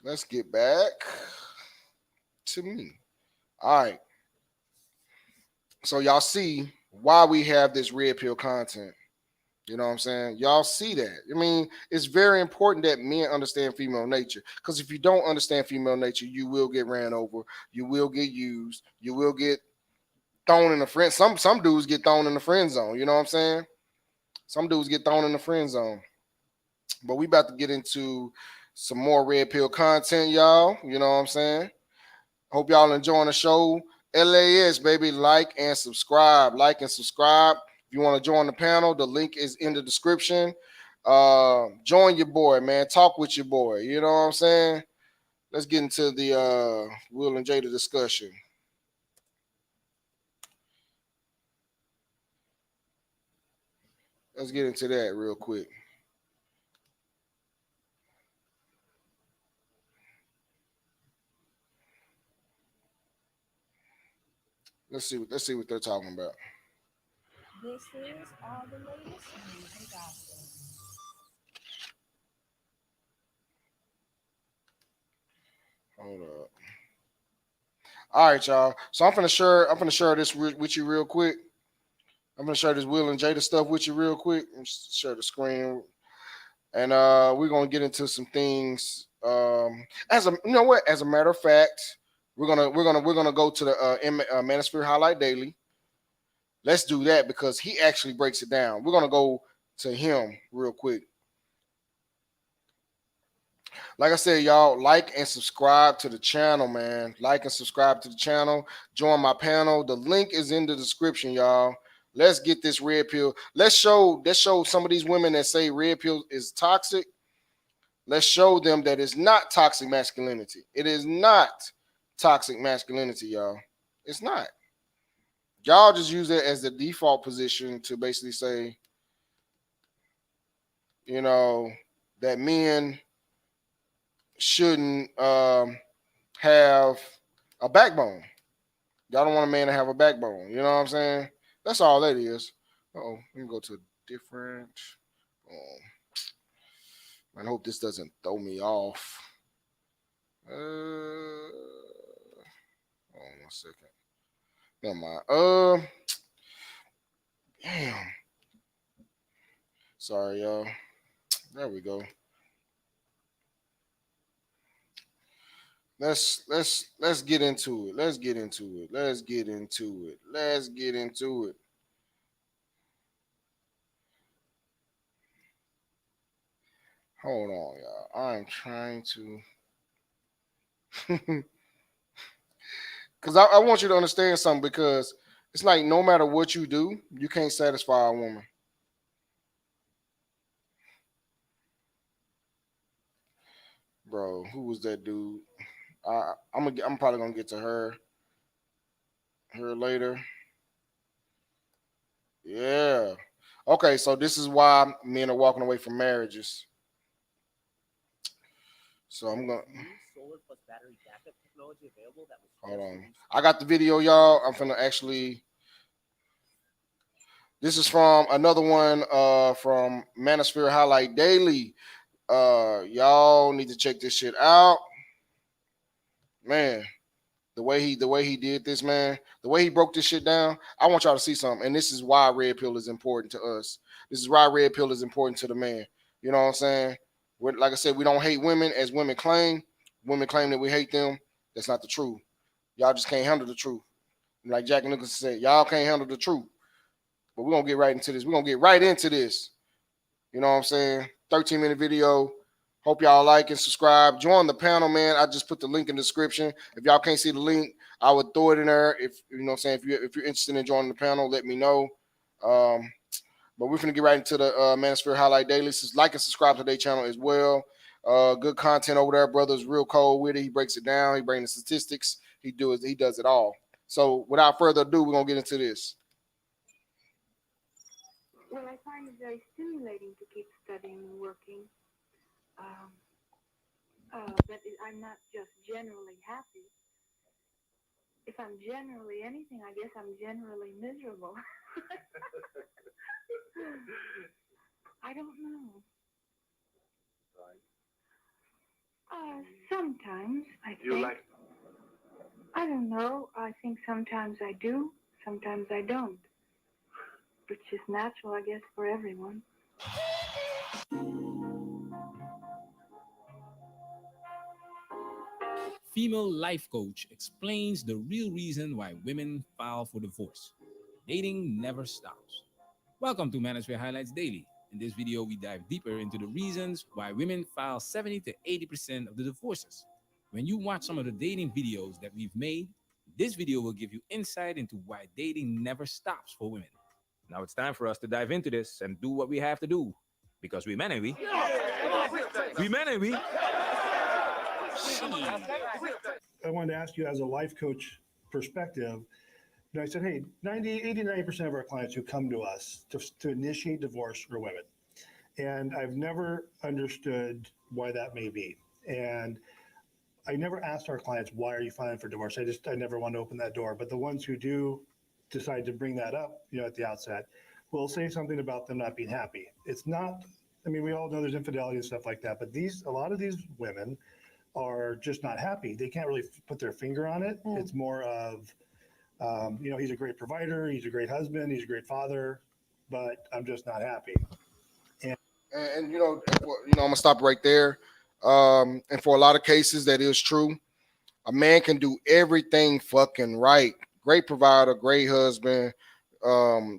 let's get back to me. All right. So y'all see why we have this red pill content. You know what I'm saying? Y'all see that. I mean, it's very important that men understand female nature. Because if you don't understand female nature, you will get ran over. You will get used. You will get thrown in the friend. Some dudes get thrown in the friend zone. You know what I'm saying? Some dudes get thrown in the friend zone. But we about to get into some more red pill content, y'all. You know what I'm saying? Hope y'all enjoying the show. LAS, baby, like and subscribe. Like and subscribe. If you want to join the panel, the link is in the description. Join your boy, man. Talk with your boy. You know what I'm saying? Let's get into the Will and Jada discussion. Let's get into that real quick. Let's see what they're talking about. This is all the latest news and gossip. Hold up. All right, y'all. So I'm finna share this with you real quick. I'm gonna share this Will and Jada stuff with you real quick. And share the screen, and we're gonna get into some things. As a you know what? As a matter of fact, we're gonna go to the Manosphere Highlight Daily. Let's do that because he actually breaks it down. We're gonna go to him real quick. Like I said, y'all, like and subscribe to the channel, man. Like and subscribe to the channel. Join my panel. The link is in the description, y'all. Let's get this red pill. Let's show some of these women that say red pill is toxic. Let's show them that it's not toxic masculinity. It is not toxic masculinity, y'all. It's not. Y'all just use it as the default position to basically say, you know, that men shouldn't have a backbone. Y'all don't want a man to have a backbone. You know what I'm saying? That's all that is. Oh, let me go to a different. Oh, I hope this doesn't throw me off. Hold on 1 second. Never mind. Damn. Sorry, y'all. There we go. Let's get into it. Let's get into it. Let's get into it. Let's get into it. Hold on, y'all. I'm trying to because I want you to understand something because it's like no matter what you do, you can't satisfy a woman. Bro, who was that dude? I'm probably gonna get to her later. Yeah. Okay, so this is why men are walking away from marriages. So I'm gonna hold on. I got the video, y'all. I'm gonna actually. This is from another one from Manosphere Highlight Daily. Y'all need to check this shit out. Man, the way he did this, man, the way he broke this shit down, I want y'all to see something. And this is why red pill is important to us. This is why red pill is important to the man. You know what I'm saying? Like I said, we don't hate women as women claim. Women claim that we hate them. That's not the truth. Y'all just can't handle the truth. Like Jack Nicholson said, y'all can't handle the truth. But we're gonna get right into this. We're gonna get right into this. You know what I'm saying? 13-minute video. Hope y'all like and subscribe. Join the panel, man. I just put the link in the description. If y'all can't see the link, I would throw it in there. If you know what I'm saying, if you're interested in joining the panel, let me know. But we're gonna get right into the Manosphere Highlight Daily. So like and subscribe to their channel as well. Good content over there, brothers. Real cold with it. He breaks it down. He brings the statistics. He does it all. So without further ado, we're gonna get into this. Well, I find it very stimulating to keep studying and working. But I'm not just generally happy. if I'm generally anything, I guess I'm generally miserable. I don't know. Sometimes I think. I don't know. I think sometimes I do, sometimes I don't. Which is natural, I guess, for everyone. Female life coach explains the real reason why women file for divorce. Dating never stops. Welcome to Manosphere Highlights Daily. In this video, we dive deeper into the reasons why women file 70 to 80% of the divorces. When you watch some of the dating videos that we've made, this video will give you insight into why dating never stops for women. Now it's time for us to dive into this and do what we have to do. Because we men, ain't we? We men, ain't we? I wanted to ask you, as a life coach perspective, I said, hey, 90% of our clients who come to us to initiate divorce are women. And I've never understood why that may be. And I never asked our clients, why are you filing for divorce? I never want to open that door. But the ones who do decide to bring that up, at the outset, will say something about them not being happy. It's not, we all know there's infidelity and stuff like that, but a lot of these women are just not happy. They can't really put their finger on it. It's more of, he's a great provider, he's a great husband, he's a great father, but I'm just not happy. And I'm gonna stop right there. And for a lot of cases, that is true. A man can do everything fucking right. Great provider, great husband,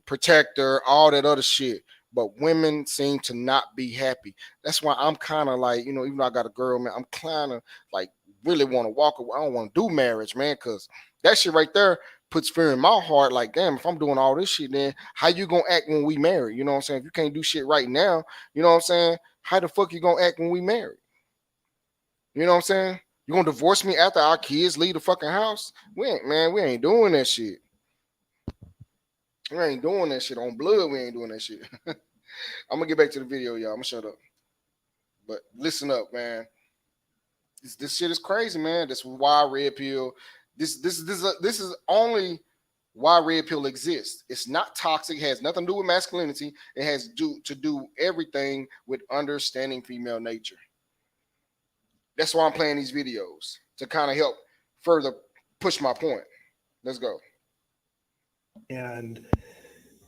protector, all that other shit. But women seem to not be happy. That's why I'm kind of like, even though I got a girl, man, I'm kind of like really want to walk away. I don't want to do marriage, man, because that shit right there puts fear in my heart. Like, damn, if I'm doing all this shit, then how you gonna act when we marry? You know what I'm saying? If you can't do shit right now, you know what I'm saying? How the fuck you gonna act when we marry? You know what I'm saying? You gonna divorce me after our kids leave the fucking house? We ain't doing that shit. We ain't doing that shit on blood. We ain't doing that shit. I'm gonna get back to the video, y'all. I'm gonna shut up. But listen up, man. This shit is crazy, man. This is why red pill. This is only why red pill exists. It's not toxic. It has nothing to do with masculinity. It has to do everything with understanding female nature. That's why I'm playing these videos, to kind of help further push my point. Let's go. And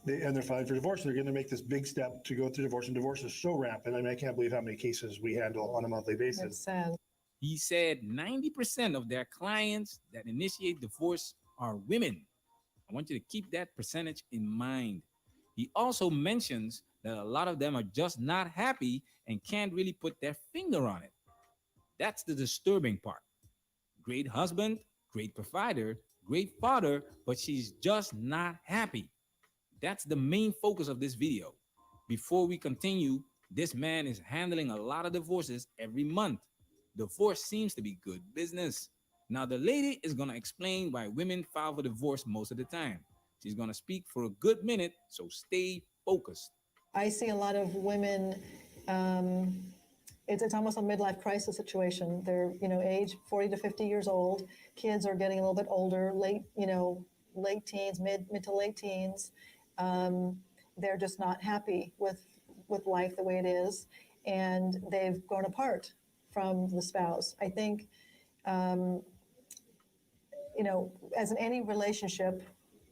they're filing for divorce. They're going to make this big step to go through divorce, and divorce is so rampant. I can't believe how many cases we handle on a monthly basis. That's sad. He said 90% of their clients that initiate divorce are women. I want you to keep that percentage in mind. He also mentions that a lot of them are just not happy and can't really put their finger on it. That's the disturbing part. Great husband, great provider, great father, but she's just not happy. That's the main focus of this video. Before we continue, this man is handling a lot of divorces every month. Divorce seems to be good business. Now, the lady is going to explain why women file for divorce most of the time. She's going to speak for a good minute, so stay focused. I see a lot of women, it's almost a midlife crisis situation. They're, age 40 to 50 years old. Kids are getting a little bit older, late teens, mid to late teens. They're just not happy with life the way it is, and they've grown apart from the spouse. I think, as in any relationship,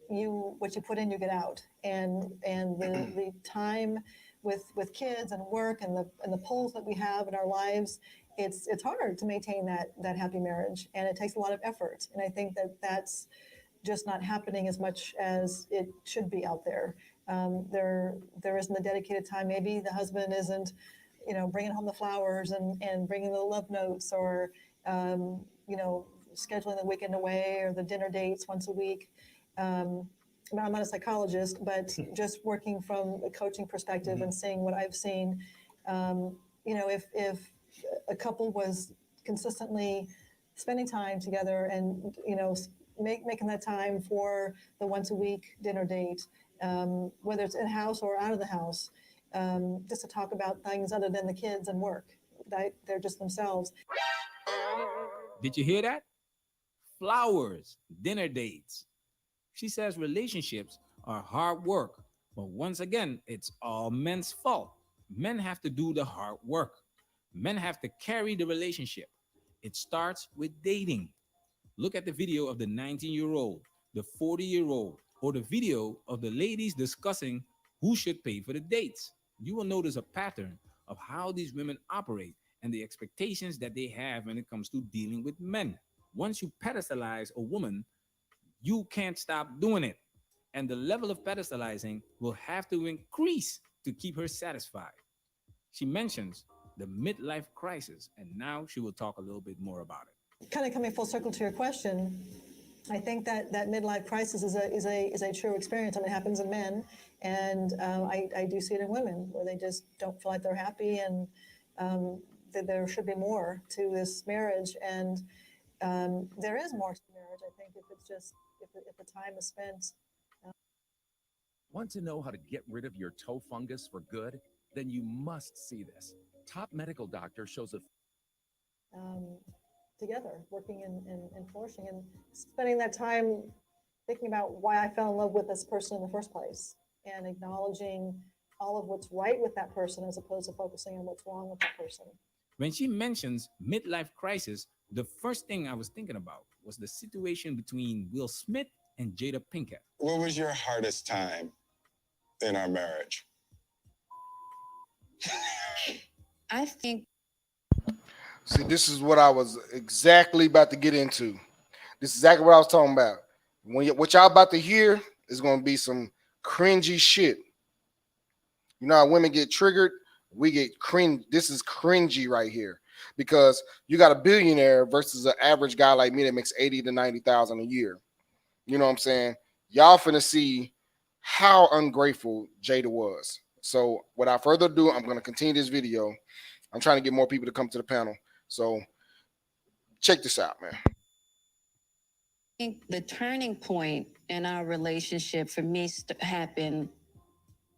what you put in, you get out, and the time with kids and work and the pulls that we have in our lives, it's hard to maintain that happy marriage, and it takes a lot of effort. And I think that's just not happening as much as it should be out there. There isn't a dedicated time. Maybe the husband isn't, bringing home the flowers and bringing the love notes, or, scheduling the weekend away or the dinner dates once a week. I'm not a psychologist, but just working from a coaching perspective and seeing what I've seen, if a couple was consistently spending time together and, making that time for the once a week dinner date, whether it's in-house or out of the house, just to talk about things other than the kids and work. They're just themselves. Did you hear that? flowers, dinner dates. She says relationships are hard work, but once again, it's all men's fault. Men have to do the hard work. Men have to carry the relationship. It starts with dating. Look at the video of the 19-year-old, the 40-year-old, or the video of the ladies discussing who should pay for the dates. You will notice a pattern of how these women operate and the expectations that they have when it comes to dealing with men. Once you pedestalize a woman, you can't stop doing it. And the level of pedestalizing will have to increase to keep her satisfied. She mentions the midlife crisis, and now she will talk a little bit more about it. Kind of coming full circle to your question, I think that midlife crisis is a true experience. I mean, it happens in men, and I do see it in women where they just don't feel like they're happy, and that there should be more to this marriage. And there is more to marriage, I think, if the time is spent. Want to know how to get rid of your toe fungus for good? Then you must see this. Top medical doctor shows a Together, working and flourishing, and spending that time thinking about why I fell in love with this person in the first place, and acknowledging all of what's right with that person as opposed to focusing on what's wrong with that person. When she mentions midlife crisis, the first thing I was thinking about was the situation between Will Smith and Jada Pinkett. What was your hardest time in our marriage? I think. See, this is what I was exactly about to get into. This is exactly what I was talking about. What y'all about to hear is going to be some cringy shit. You know how women get triggered? We get cringe. This is cringy right here because you got a billionaire versus an average guy like me that makes 80 to 90,000 a year. You know what I'm saying? Y'all finna see how ungrateful Jada was. So without further ado, I'm going to continue this video. I'm trying to get more people to come to the panel. So check this out, man. I think the turning point in our relationship for me happened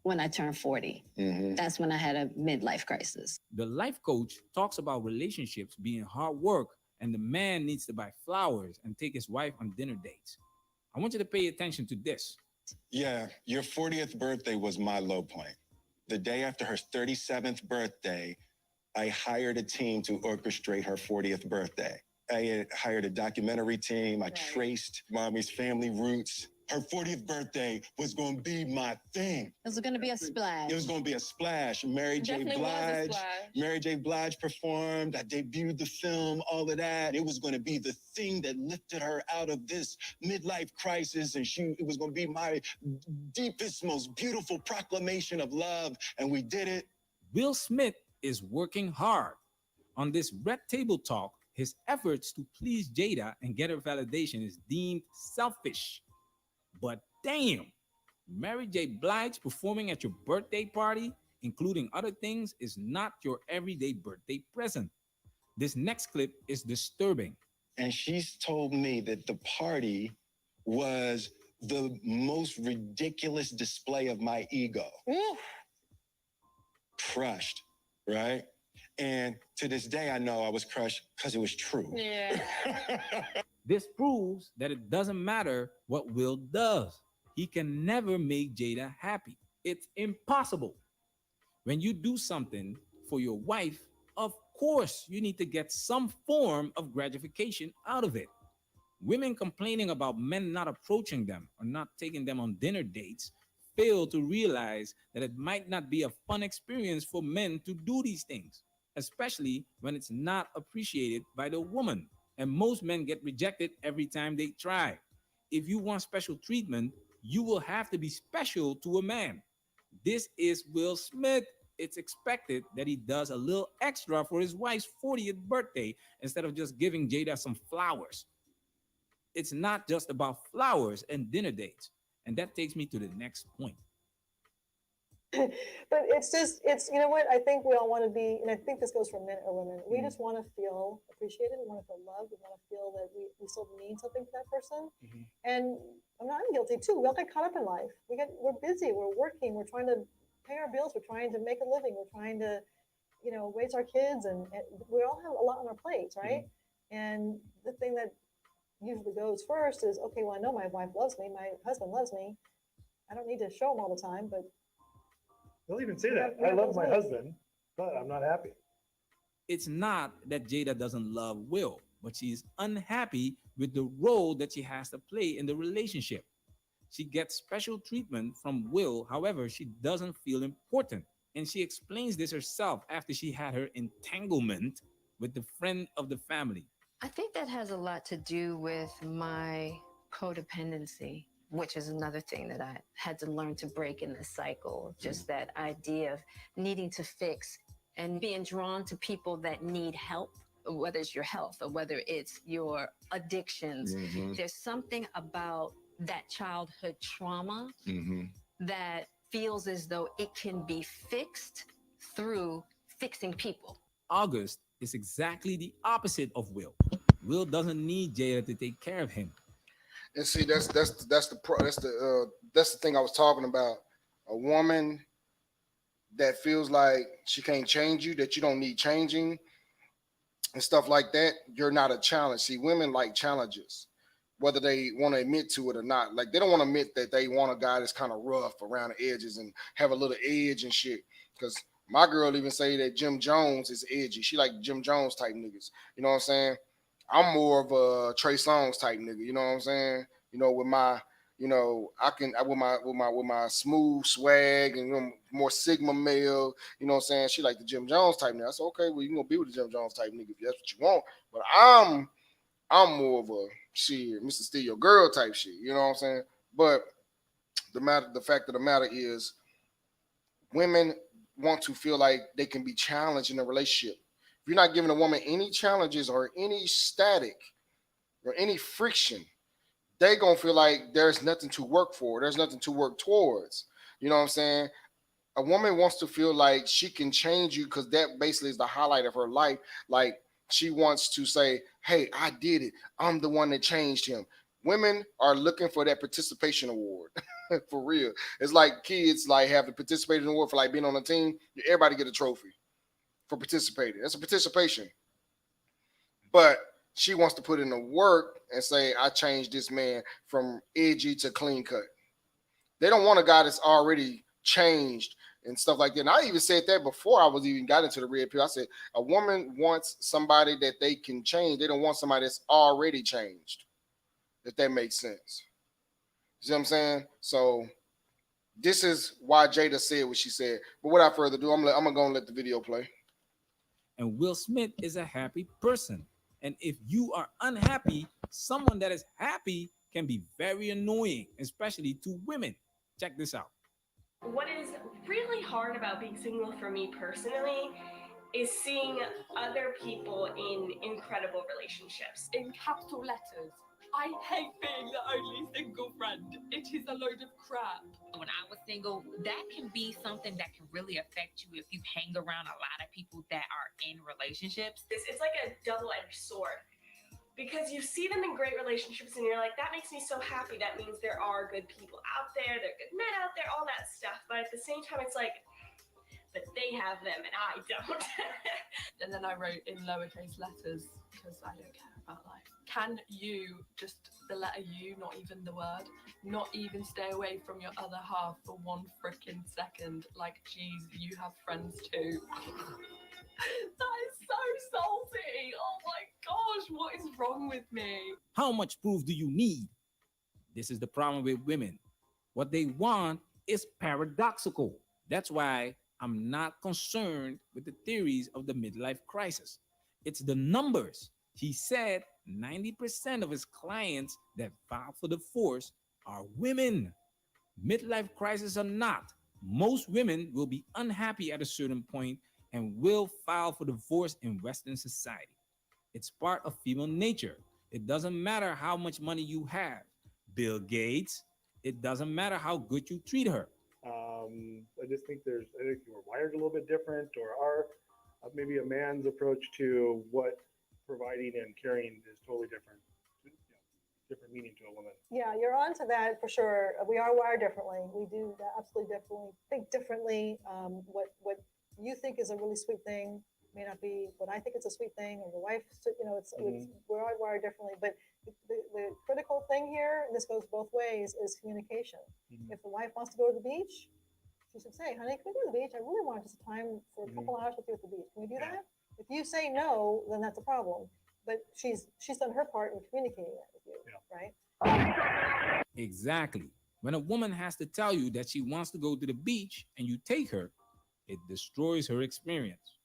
when I turned 40. Mm-hmm. That's when I had a midlife crisis. The life coach talks about relationships being hard work, and the man needs to buy flowers and take his wife on dinner dates. I want you to pay attention to this. Yeah, your 40th birthday was my low point. The day after her 37th birthday, I hired a team to orchestrate her 40th birthday. I hired a documentary team. I traced mommy's family roots. Her 40th birthday was going to be my thing. It was going to be a splash. It was going to be a splash. Mary J. Blige performed. I debuted the film, all of that. It was going to be the thing that lifted her out of this midlife crisis. And it was going to be my deepest, most beautiful proclamation of love. And we did it. Will Smith is working hard. On this Red Table Talk, his efforts to please Jada and get her validation is deemed selfish. But damn, Mary J. Blige performing at your birthday party, including other things, is not your everyday birthday present. This next clip is disturbing. And she's told me that the party was the most ridiculous display of my ego. Ooh. Crushed, right? And to this day, I know I was crushed because it was true. Yeah. This proves that it doesn't matter what Will does. He can never make Jada happy. It's impossible. When you do something for your wife, of course, you need to get some form of gratification out of it. Women complaining about men not approaching them or not taking them on dinner dates fail to realize that it might not be a fun experience for men to do these things, especially when it's not appreciated by the woman. And most men get rejected every time they try. If you want special treatment, you will have to be special to a man. This is Will Smith. It's expected that he does a little extra for his wife's 40th birthday instead of just giving Jada some flowers. It's not just about flowers and dinner dates. And that takes me to the next point. But it's you know what, I think we all want to be, and I think this goes for men or women, we just want to feel appreciated, we want to feel loved, we want to feel that we still mean something to that person. And I'm guilty too. We all get caught up in life. We're busy, we're working, we're trying to pay our bills, we're trying to make a living, we're trying to, raise our kids, and we all have a lot on our plates, right? And the thing that usually goes first is, okay, well, I know my wife loves me, my husband loves me. I don't need to show him all the time, but They'll even say You that. have I love those my ways. husband, but I'm not happy. It's not that Jada doesn't love Will, but she's unhappy with the role that she has to play in the relationship. She gets special treatment from Will, however, she doesn't feel important. And she explains this herself after she had her entanglement with the friend of the family. I think that has a lot to do with my codependency, which is another thing that I had to learn to break in this cycle. Just that idea of needing to fix and being drawn to people that need help, whether it's your health or whether it's your addictions. There's something about that childhood trauma that feels as though it can be fixed through fixing people. August is exactly the opposite of Will. Will doesn't need Jada to take care of him. And see, that's the thing I was talking about. A woman that feels like she can't change you, that you don't need changing, and stuff like that. You're not a challenge. See, women like challenges, whether they want to admit to it or not. Like they don't want to admit that they want a guy that's kind of rough around the edges and have a little edge and shit. Because my girl even say that Jim Jones is edgy. She like Jim Jones type niggas. You know what I'm saying? I'm more of a Trey Songz type nigga. You know what I'm saying? With my, with my smooth swag and more Sigma male. You know what I'm saying? She like the Jim Jones type nigga. I said, okay, well you gonna be with the Jim Jones type nigga if that's what you want. But I'm more of a shit, Mr. Steal Your Girl type shit. You know what I'm saying? But the fact of the matter is, women want to feel like they can be challenged in a relationship. If you're not giving a woman any challenges or any static or any friction, they gonna feel like there's nothing to work for. There's nothing to work towards. You know what I'm saying? A woman wants to feel like she can change you because that basically is the highlight of her life. Like she wants to say, hey, I did it. I'm the one that changed him. Women are looking for that participation award. For real. It's like kids like have the participation award for like being on a team. Everybody get a trophy for participating. That's a participation. But she wants to put in the work and say, I changed this man from edgy to clean cut. They don't want a guy that's already changed and stuff like that. And I even said that before I was even got into the red pill. I said a woman wants somebody that they can change. They don't want somebody that's already changed. If that makes sense. You see what I'm saying? So this is why Jada said what she said. But without further ado, I'm gonna go and let the video play. And Will Smith is a happy person. And if you are unhappy, someone that is happy can be very annoying, especially to women. Check this out. What is really hard about being single for me personally is seeing other people in incredible relationships. In capital letters, I hate being the only single friend. It is a load of crap. When I was single, that can be something that can really affect you if you hang around a lot of people that are in relationships. It's like a double-edged sword because you see them in great relationships and you're like, that makes me so happy. That means there are good people out there, there are good men out there, all that stuff. But at the same time, it's like, but they have them and I don't. And then I wrote in lowercase letters because I don't care about life. Can you just the letter U, not even the word, not even stay away from your other half for 1 freaking second? Like, geez, you have friends too. That is so salty. Oh my gosh, what is wrong with me? How much proof do you need? This is the problem with women. What they want is paradoxical. That's why I'm not concerned with the theories of the midlife crisis. It's the numbers. He said 90% of his clients that file for divorce are women. Midlife crisis or not, most women will be unhappy at a certain point and will file for divorce in Western society. It's part of female nature. It doesn't matter how much money you have. Bill Gates, it doesn't matter how good you treat her. I just think I think we're wired a little bit different, or our maybe a man's approach to what providing and caring is totally different. Different meaning to a woman. Yeah, you're on to that for sure. We are wired differently. We do absolutely differently, think differently. What you think is a really sweet thing may not be what I think it's a sweet thing, or your wife. It's we're all wired differently. But the critical thing here, and this goes both ways, is communication. If the wife wants to go to the beach, she should say, honey, can we go to the beach? I really want just time for a couple hours with you at the beach. Can we do that? If you say no, then that's a problem. But she's done her part in communicating that with you, right? Exactly. When a woman has to tell you that she wants to go to the beach and you take her, it destroys her experience.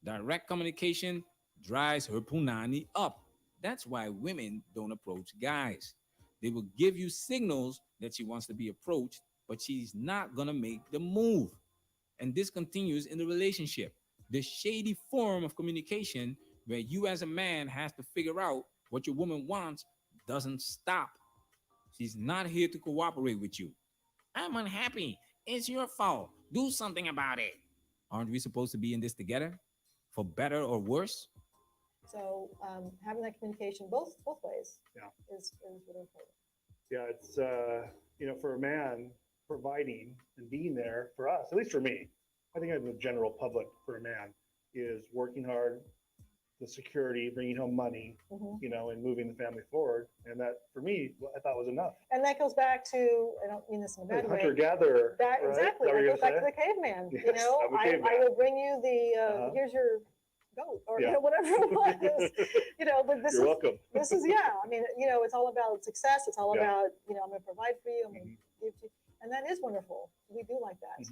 Direct communication dries her punani up. That's why women don't approach guys. They will give you signals that she wants to be approached, but she's not gonna make the move. And this continues in the relationship. The shady form of communication where you as a man has to figure out what your woman wants doesn't stop. She's not here to cooperate with you. I'm unhappy. It's your fault. Do something about it. Aren't we supposed to be in this together? For better or worse? So having that communication both ways is really important. Yeah, it's for a man, providing and being there for us, at least for me, I think the general public for a man is working hard, the security, bringing home money, and moving the family forward. And that, for me, I thought was enough. And that goes back to, I don't mean this in a bad way. Hunter-gatherer. That, right? exactly. That goes back to the caveman. Yes, I will bring you the, here's your goat, or whatever it was. But this You're is welcome. This is I mean, it's all about success. It's all about I'm going to provide for you. I'm going to give to you, and that is wonderful. We do like that.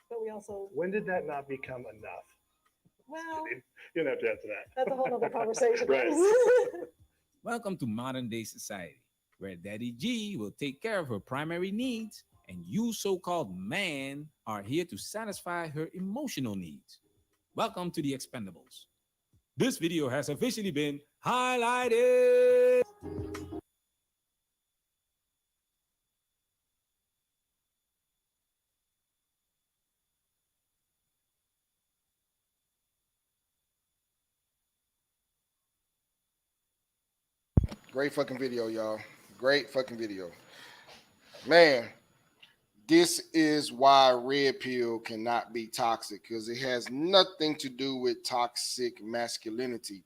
But we also. When did that not become enough? Well, you don't have to answer that. That's a whole other conversation. Right. Welcome to modern day society, where Daddy G will take care of her primary needs, and you so-called man are here to satisfy her emotional needs. Welcome to the Expendables. This video has officially been highlighted. Great fucking video, y'all. Great fucking video. Man, this is why red pill cannot be toxic, because it has nothing to do with toxic masculinity.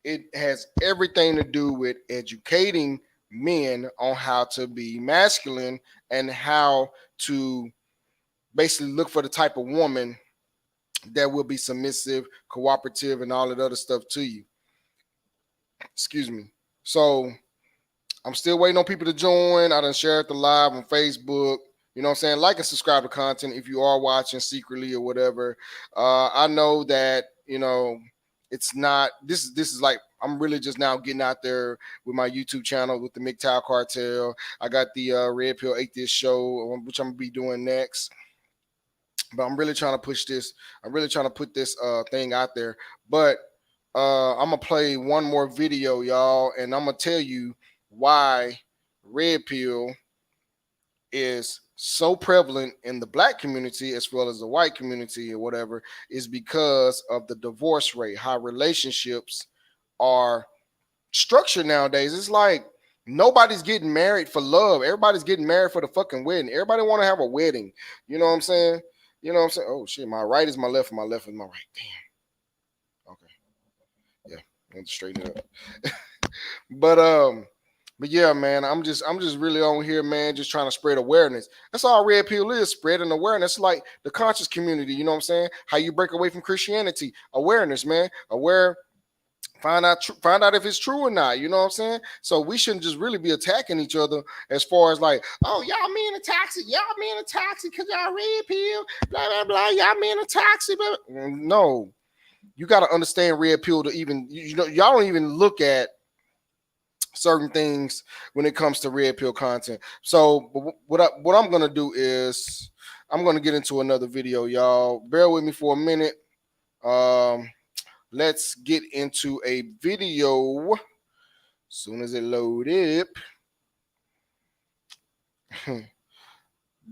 It has everything to do with educating men on how to be masculine and how to basically look for the type of woman that will be submissive, cooperative, and all that other stuff to you. Excuse me. So I'm still waiting on people to join. I done shared the live on Facebook. You know what I'm saying? Like and subscribe to content if you are watching secretly or whatever. I know that, it's not, this is like, I'm really just now getting out there with my YouTube channel with the MGTOW Cartel. I got the Red Pill Atheist show, which I'm going to be doing next. But I'm really trying to push this. I'm really trying to put this thing out there. But I'm going to play one more video, y'all, and I'm going to tell you why red pill is so prevalent in the black community as well as the white community or whatever, is because of the divorce rate, how relationships are structured nowadays. It's like nobody's getting married for love. Everybody's getting married for the fucking wedding. Everybody want to have a wedding. You know what I'm saying? Oh shit, my right is my left and my left is my right. Damn. Okay. Yeah, I want to straighten it up. But yeah, man, I'm just really on here, man, just trying to spread awareness. That's all red pill is, spreading awareness, like the conscious community. You know what I'm saying? How you break away from Christianity, awareness, man. Find out if it's true or not. You know what I'm saying? So we shouldn't just really be attacking each other as far as like, oh, y'all men are toxic, because y'all red pill, blah blah blah. Y'all men are toxic. No, you got to understand red pill to even y'all don't even look at certain things when it comes to red pill content. So what I'm gonna do is I'm gonna get into another video, y'all. Bear with me for a minute. Let's get into a video as soon as it load up.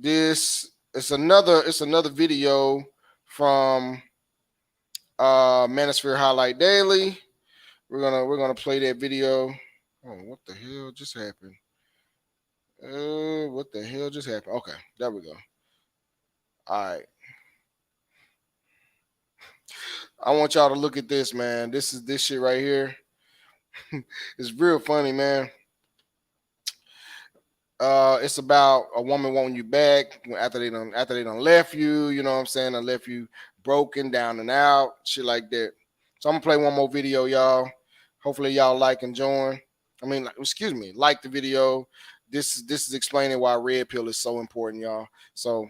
It's another video from Manosphere Highlight Daily. We're gonna play that video. Oh, what the hell just happened? What the hell just happened? Okay, there we go. All right. I want y'all to look at this, man. This shit right here. It's real funny, man. It's about a woman wanting you back after they done left you. You know what I'm saying? Done left you broken, down and out, shit like that. So I'm gonna play one more video, y'all. Hopefully y'all like and join. I mean, excuse me, like the video. This is explaining why red pill is so important, y'all. So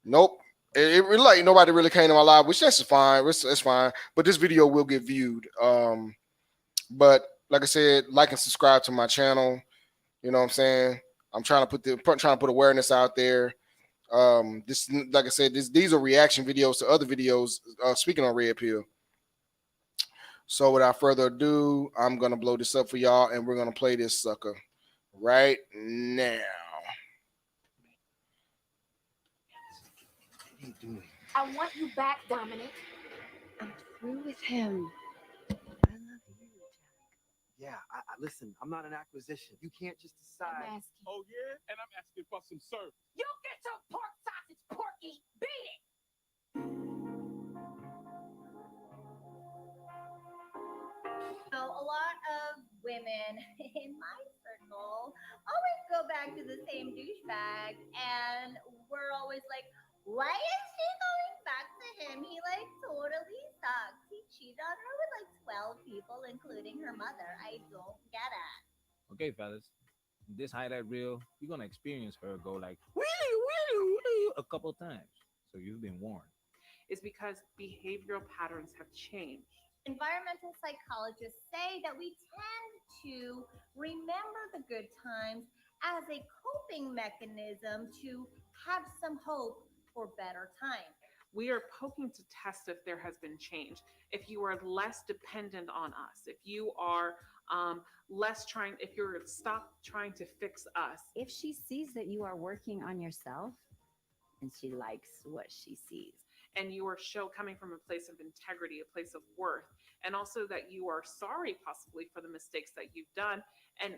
nope. It really like nobody really came to my live, which that's fine. It's fine. But this video will get viewed. But like I said, like and subscribe to my channel. You know what I'm saying? I'm trying to put awareness out there. This, like I said, these are reaction videos to other videos. Speaking on red pill. So without further ado, I'm gonna blow this up for y'all, and we're gonna play this sucker right now. I want you back, Dominic. I'm through with him. Yeah, listen, I'm not an acquisition. You can't just decide. Oh, yeah? And I'm asking for some service. You get your pork sausage, Porky. Beat it. So a lot of women in my circle always go back to the same douchebag, and we're always like, why is she going back to him? He like totally sucks. He cheated on her with like 12 people, including her mother. I don't get it. Okay, fellas, in this highlight reel, you're gonna experience her go like wheelie, wheelie, wheelie a couple times. So you've been warned. Is because behavioral patterns have changed. Environmental psychologists say that we tend to remember the good times as a coping mechanism to have some hope for better times. We are poking to test if there has been change. If you are less dependent on us, if you are if you're stop trying to fix us. If she sees that you are working on yourself and she likes what she sees. And you are coming from a place of integrity, a place of worth, and also that you are sorry possibly for the mistakes that you've done. And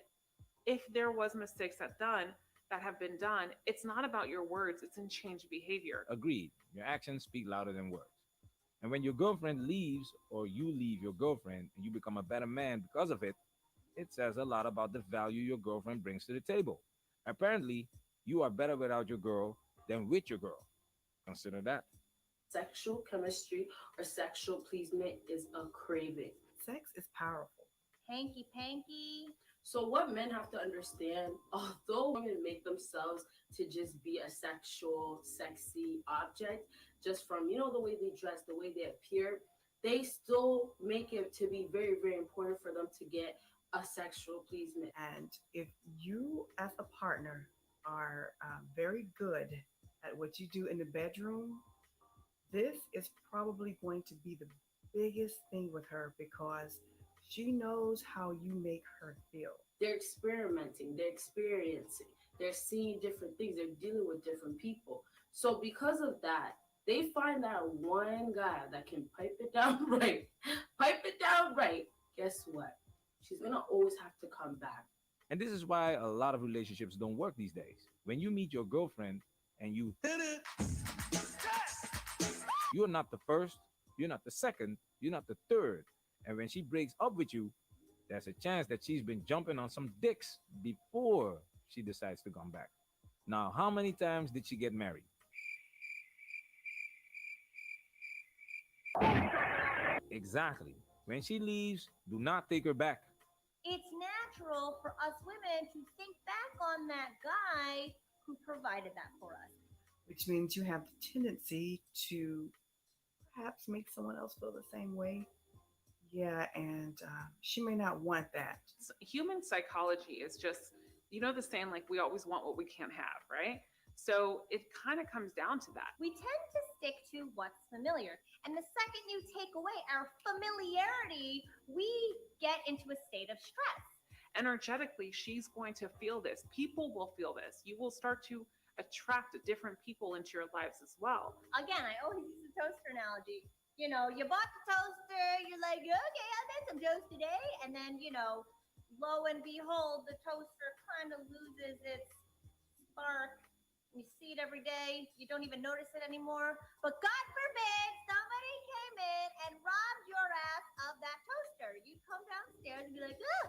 if there was mistakes that have been done, it's not about your words, it's in change behavior. Agreed. Your actions speak louder than words. And when your girlfriend leaves or you leave your girlfriend and you become a better man because of it, it says a lot about the value your girlfriend brings to the table. Apparently, you are better without your girl than with your girl. Consider that. Sexual chemistry or sexual pleasement is a craving. Sex is powerful. Hanky panky. So what men have to understand, although women make themselves to just be a sexual, sexy object, just from, the way they dress, the way they appear, they still make it to be very, very important for them to get a sexual pleasement. And if you as a partner are very good at what you do in the bedroom, this is probably going to be the biggest thing with her because she knows how you make her feel. They're experimenting, they're experiencing, they're seeing different things, they're dealing with different people. So because of that, they find that one guy that can pipe it down right. Guess what? She's gonna always have to come back. And this is why a lot of relationships don't work these days. When you meet your girlfriend and you hit it, you're not the first, you're not the second, you're not the third. And when she breaks up with you, there's a chance that she's been jumping on some dicks before she decides to come back. Now, how many times did she get married? Exactly. When she leaves, do not take her back. It's natural for us women to think back on that guy who provided that for us. Which means you have the tendency to perhaps make someone else feel the same way. Yeah, and she may not want that. Human psychology is just, the saying, like, we always want what we can't have, right? So it kind of comes down to that. We tend to stick to what's familiar. And the second you take away our familiarity, we get into a state of stress. Energetically, she's going to feel this. People will feel this. You will start to attract different people into your lives as well. Again, I always use the toaster analogy. You bought the toaster, you're like, okay, I made some toast today. And then, lo and behold, the toaster kind of loses its spark. You see it every day. You don't even notice it anymore. But God forbid somebody came in and robbed your ass of that toaster. You'd come downstairs and be like, oh,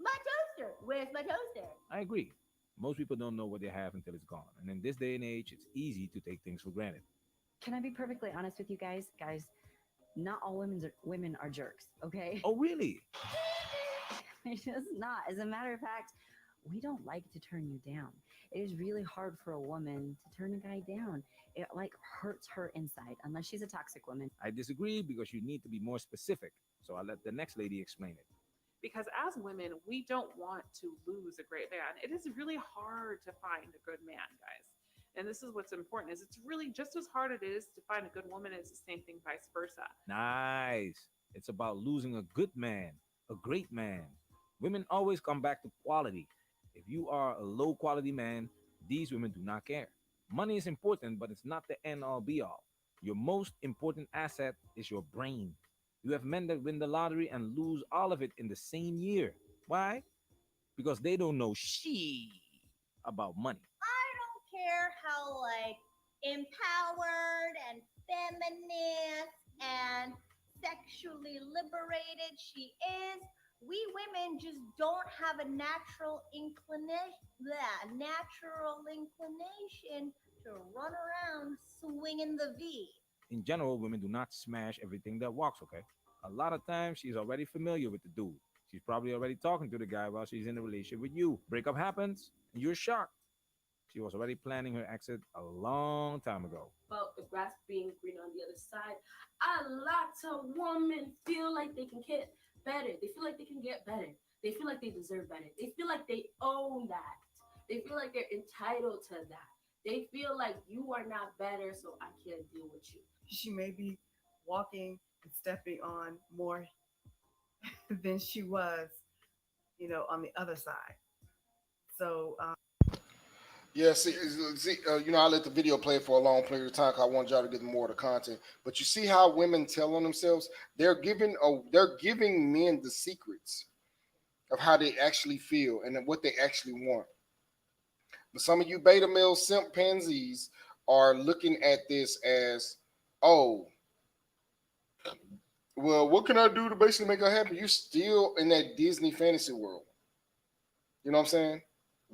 My toaster. Where's my toaster? I agree. Most people don't know what they have until it's gone. And in this day and age, it's easy to take things for granted. Can I be perfectly honest with you guys? Guys, not all women are jerks, okay? Oh, really? They're just not. As a matter of fact, we don't like to turn you down. It is really hard for a woman to turn a guy down. It like hurts her inside, unless she's a toxic woman. I disagree because you need to be more specific. So I'll let the next lady explain it. Because as women, we don't want to lose a great man. It is really hard to find a good man, guys. And this is what's important is it's really just as hard it is to find a good woman as the same thing vice versa. Nice. It's about losing a good man, a great man. Women always come back to quality. If you are a low quality man, these women do not care. Money is important, but it's not the end all be all. Your most important asset is your brain. You have men that win the lottery and lose all of it in the same year. Why? Because they don't know shit about money. I don't care how like empowered and feminist and sexually liberated she is. We women just don't have a natural inclination to run around swinging the V. In general, women do not smash everything that walks, okay? A lot of times, she's already familiar with the dude. She's probably already talking to the guy while she's in a relationship with you. Breakup happens, and you're shocked. She was already planning her exit a long time ago. About the grass being green on the other side. A lot of women feel like they can get better. They feel like they can get better. They feel like they deserve better. They feel like they own that. They feel like they're entitled to that. They feel like you are not better, so I can't deal with you. She may be walking and stepping on more than she was, on the other side. So, Yeah, I let the video play for a long period of time because I want y'all to get more of the content. But you see how women tell on themselves? They're giving men the secrets of how they actually feel and what they actually want. But some of you beta male simp pansies are looking at this as, oh, well, what can I do to basically make her happy? You're still in that Disney fantasy world. You know what I'm saying?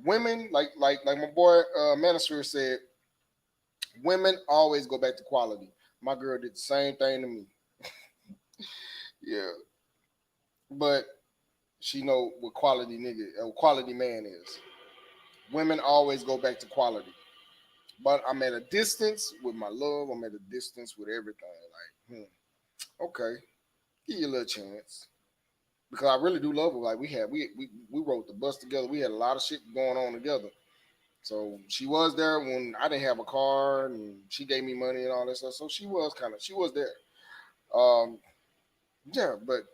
Women, like my boy Manosphere said, women always go back to quality. My girl did the same thing to me. Yeah, but she know what quality man is. Women always go back to quality. But I'm at a distance with my love. I'm at a distance with everything. Like, okay, give you a little chance because I really do love her. Like we wrote the bus together. We had a lot of shit going on together. So she was there when I didn't have a car, and she gave me money and all that stuff. So she was there. Yeah, but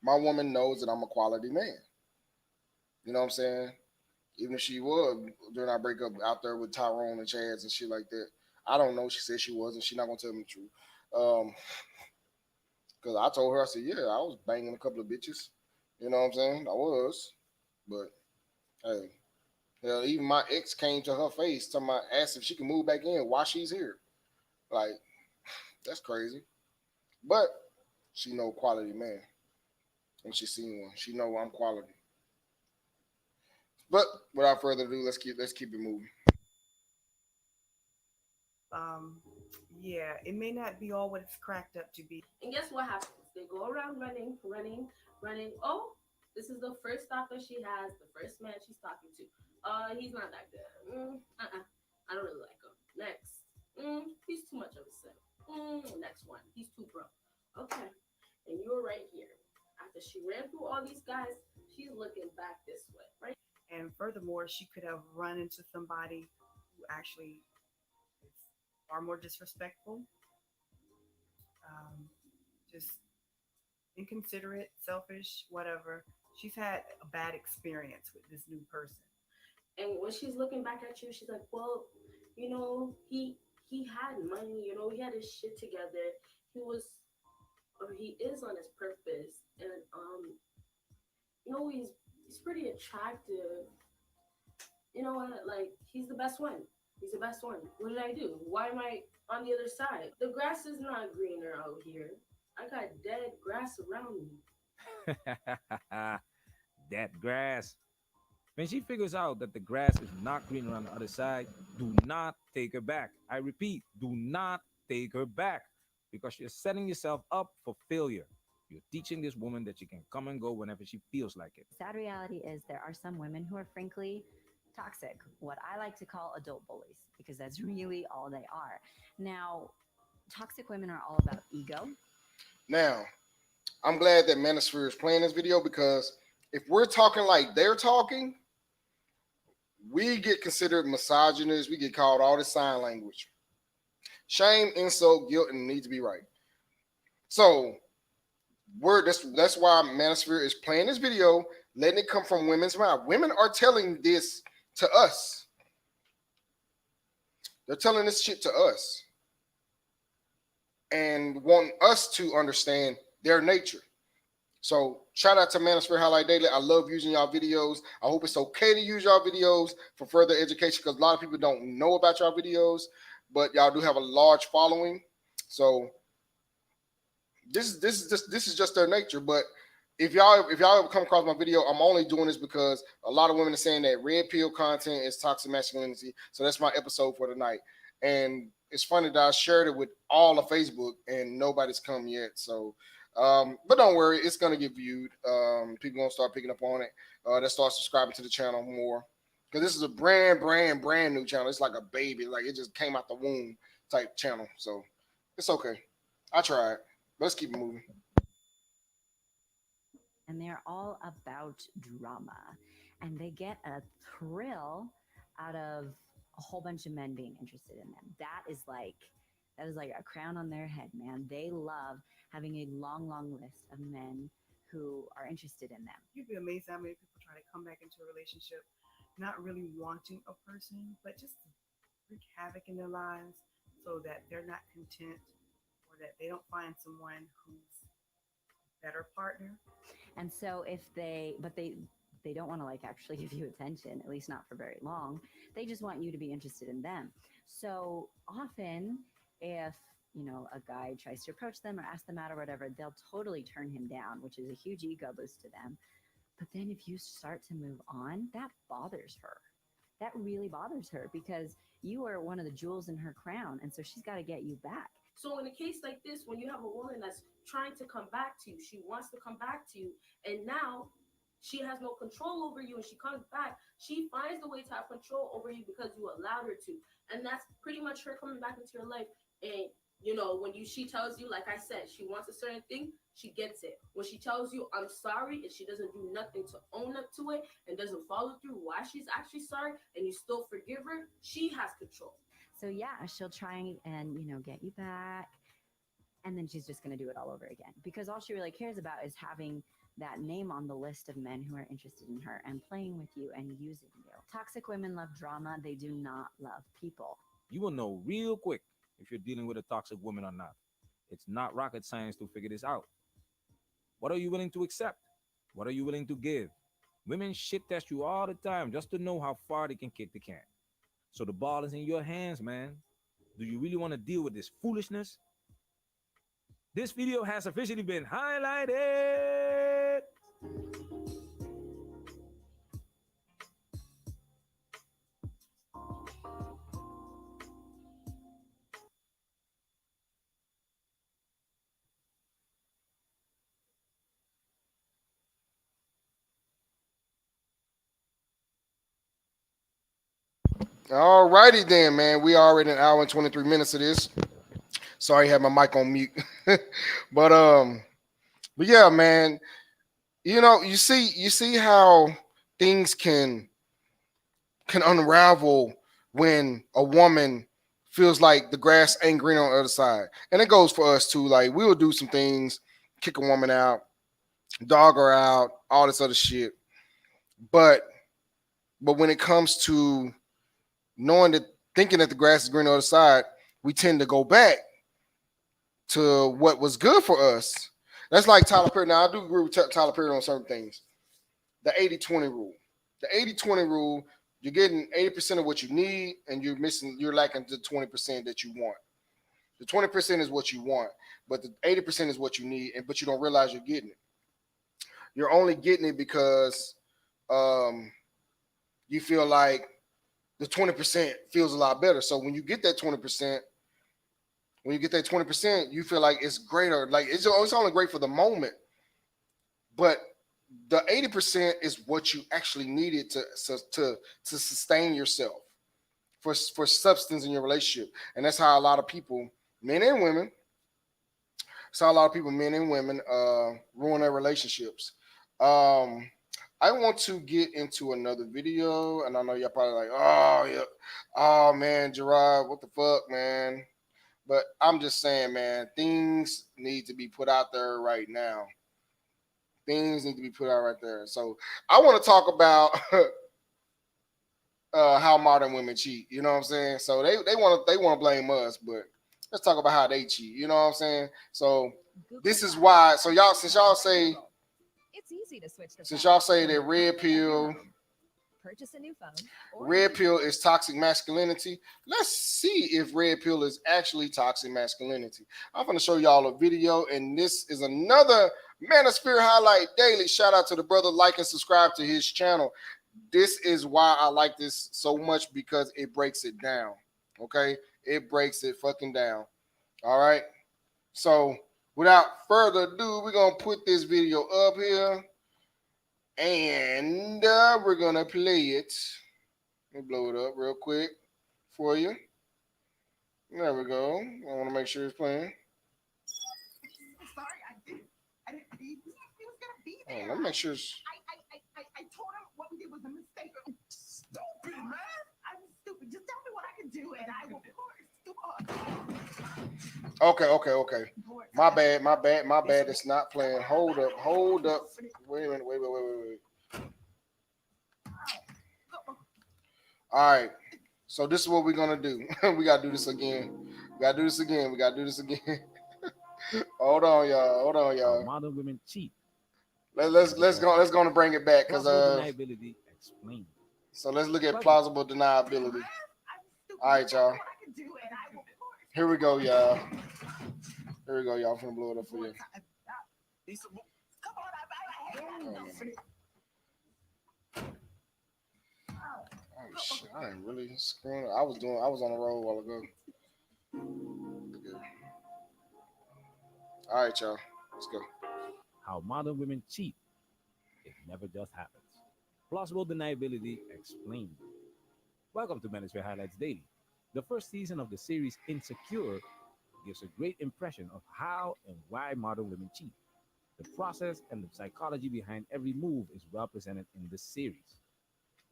my woman knows that I'm a quality man. You know what I'm saying? Even if she was during our breakup out there with Tyrone and Chaz and shit like that. I don't know. She said she wasn't. She's not gonna tell me the truth. Because I told her, I said, yeah, I was banging a couple of bitches. You know what I'm saying? I was. But hey, hell, even my ex came to her face, talking about asked if she can move back in while she's here. Like, that's crazy. But she know quality man. And she seen one. She know I'm quality. But without further ado, let's keep it moving. yeah, it may not be all what it's cracked up to be. And guess what happens? They go around running. Oh, this is the first stop that she has, the first man she's talking to. He's not that good. I don't really like him. Next. He's too much of a simp. Next one. He's too broke. Okay. And you're right here. After she ran through all these guys, she's looking back this way, right? And furthermore, she could have run into somebody who actually is far more disrespectful, just inconsiderate, selfish, whatever. She's had a bad experience with this new person. And when she's looking back at you, she's like, well, he had money, he had his shit together. He is on his purpose. And he's pretty attractive. You know what? Like, he's the best one. He's the best one. What did I do? Why am I on the other side? The grass is not greener out here. I got dead grass around me. that grass. When she figures out that the grass is not greener on the other side, do not take her back. I repeat, do not take her back because you're setting yourself up for failure. You're teaching this woman that she can come and go whenever she feels like it. Sad reality is there are some women who are frankly toxic, what I like to call adult bullies, because that's really all they are. Now, toxic women are all about ego. Now, I'm glad that Manosphere is playing this video because if we're talking like they're talking, we get considered misogynist. We get called all this sign language. Shame, insult, guilt, and need to be right. So that's why Manosphere is playing this video, letting it come from women's mouth. Women are telling this to us. They're telling this shit to us and want us to understand their nature. So shout out to Manosphere Highlight Daily. I love using y'all videos. I hope it's okay to use y'all videos for further education because a lot of people don't know about y'all videos, but y'all do have a large following. So this is just their nature. But if y'all ever come across my video, I'm only doing this because a lot of women are saying that red pill content is toxic masculinity. So that's my episode for tonight. And it's funny that I shared it with all of Facebook and nobody's come yet. So but don't worry, it's gonna get viewed. People gonna start picking up on it. They start subscribing to the channel more because this is a brand new channel. It's like a baby, like it just came out the womb type channel. So it's okay. I tried. Let's keep it moving. And they're all about drama. And they get a thrill out of a whole bunch of men being interested in them. That is like a crown on their head, man. They love having a long list of men who are interested in them. You'd be amazed how many people try to come back into a relationship not really wanting a person, but just to wreak havoc in their lives so that they're not content or that they don't find someone who's a better partner. And so they don't want to like actually give you attention, at least not for very long. They just want you to be interested in them. So often if, a guy tries to approach them or ask them out or whatever, they'll totally turn him down, which is a huge ego boost to them. But then if you start to move on, that bothers her. That really bothers her because you are one of the jewels in her crown. And so she's got to get you back. So in a case like this, when you have a woman that's trying to come back to you, she wants to come back to you, and now she has no control over you, and she comes back, she finds the way to have control over you because you allowed her to. And that's pretty much her coming back into your life. And when she tells you, like I said, she wants a certain thing, she gets it. When she tells you, I'm sorry, and she doesn't do nothing to own up to it and doesn't follow through why she's actually sorry, and you still forgive her, she has control. So yeah, she'll try and, get you back. And then she's just going to do it all over again because all she really cares about is having that name on the list of men who are interested in her and playing with you and using you. Toxic women love drama. They do not love people. You will know real quick if you're dealing with a toxic woman or not. It's not rocket science to figure this out. What are you willing to accept? What are you willing to give? Women shit test you all the time just to know how far they can kick the can. So the ball is in your hands, man. Do you really want to deal with this foolishness? This video has officially been highlighted. All righty then, man. We already an hour and 23 minutes of this. Sorry, I had my mic on mute. but yeah, man. You see how things can unravel when a woman feels like the grass ain't green on the other side. And it goes for us too. Like we will do some things, kick a woman out, dog her out, all this other shit. But when it comes to thinking that the grass is green on the other side, we tend to go back to what was good for us. That's like Tyler Perry. Now, I do agree with Tyler Perry on certain things. The 80-20 rule. The 80-20 rule, you're getting 80% of what you need, and you're lacking the 20% that you want. The 20% is what you want, but the 80% is what you need, but you don't realize you're getting it. You're only getting it because you feel like the 20% feels a lot better. So when you get that 20%, you feel like it's greater. Like it's only great for the moment, but the 80% is what you actually needed to sustain yourself for substance in your relationship. And that's how a lot of people, men and women, saw a lot of people, men and women, ruin their relationships. Um, I want to get into another video, and I know y'all probably like, oh yeah, oh man, Gerard, what the fuck, man? But I'm just saying, man, things need to be put out there right now. Things need to be put out right there. So I want to talk about how modern women cheat. You know what I'm saying? So they want to blame us, but let's talk about how they cheat. You know what I'm saying? So this is why. So y'all, since y'all say that red pill, Purchase a new phone. red pill is toxic masculinity. Let's see if red pill is actually toxic masculinity. I'm going to show y'all a video, and this is another Manosphere Highlight Daily. Shout out to the brother. Like and subscribe to his channel. This is why I like this so much, because it breaks it down. Okay? It breaks it fucking down. All right? So without further ado, we're going to put this video up here, and we're going to play it. Let me blow it up real quick for you. There we go. I want to make sure it's playing. Sorry, I didn't he was gonna be there. Oh, let me make sure it's... I told him what we did was a mistake. Stupid, man. I'm stupid. Just tell me what I can do and I will Okay. My bad. It's not playing. Hold up. Wait a minute. Wait. All right. So this is what we're gonna do. We gotta do this again. Hold on, y'all. Modern women cheat. Let's go and bring it back, because deniability explained. so let's look at plausible deniability. All right, y'all. Here we go, y'all. I'm gonna blow it up for you. Oh shit! I ain't really screwing. I was on the road a while ago. All right, y'all. Let's go. How modern women cheat. It never just happens. Plausible deniability explained. Welcome to Manosphere Highlights Daily. The first season of the series Insecure gives a great impression of how and why modern women cheat. The process and the psychology behind every move is well presented in this series.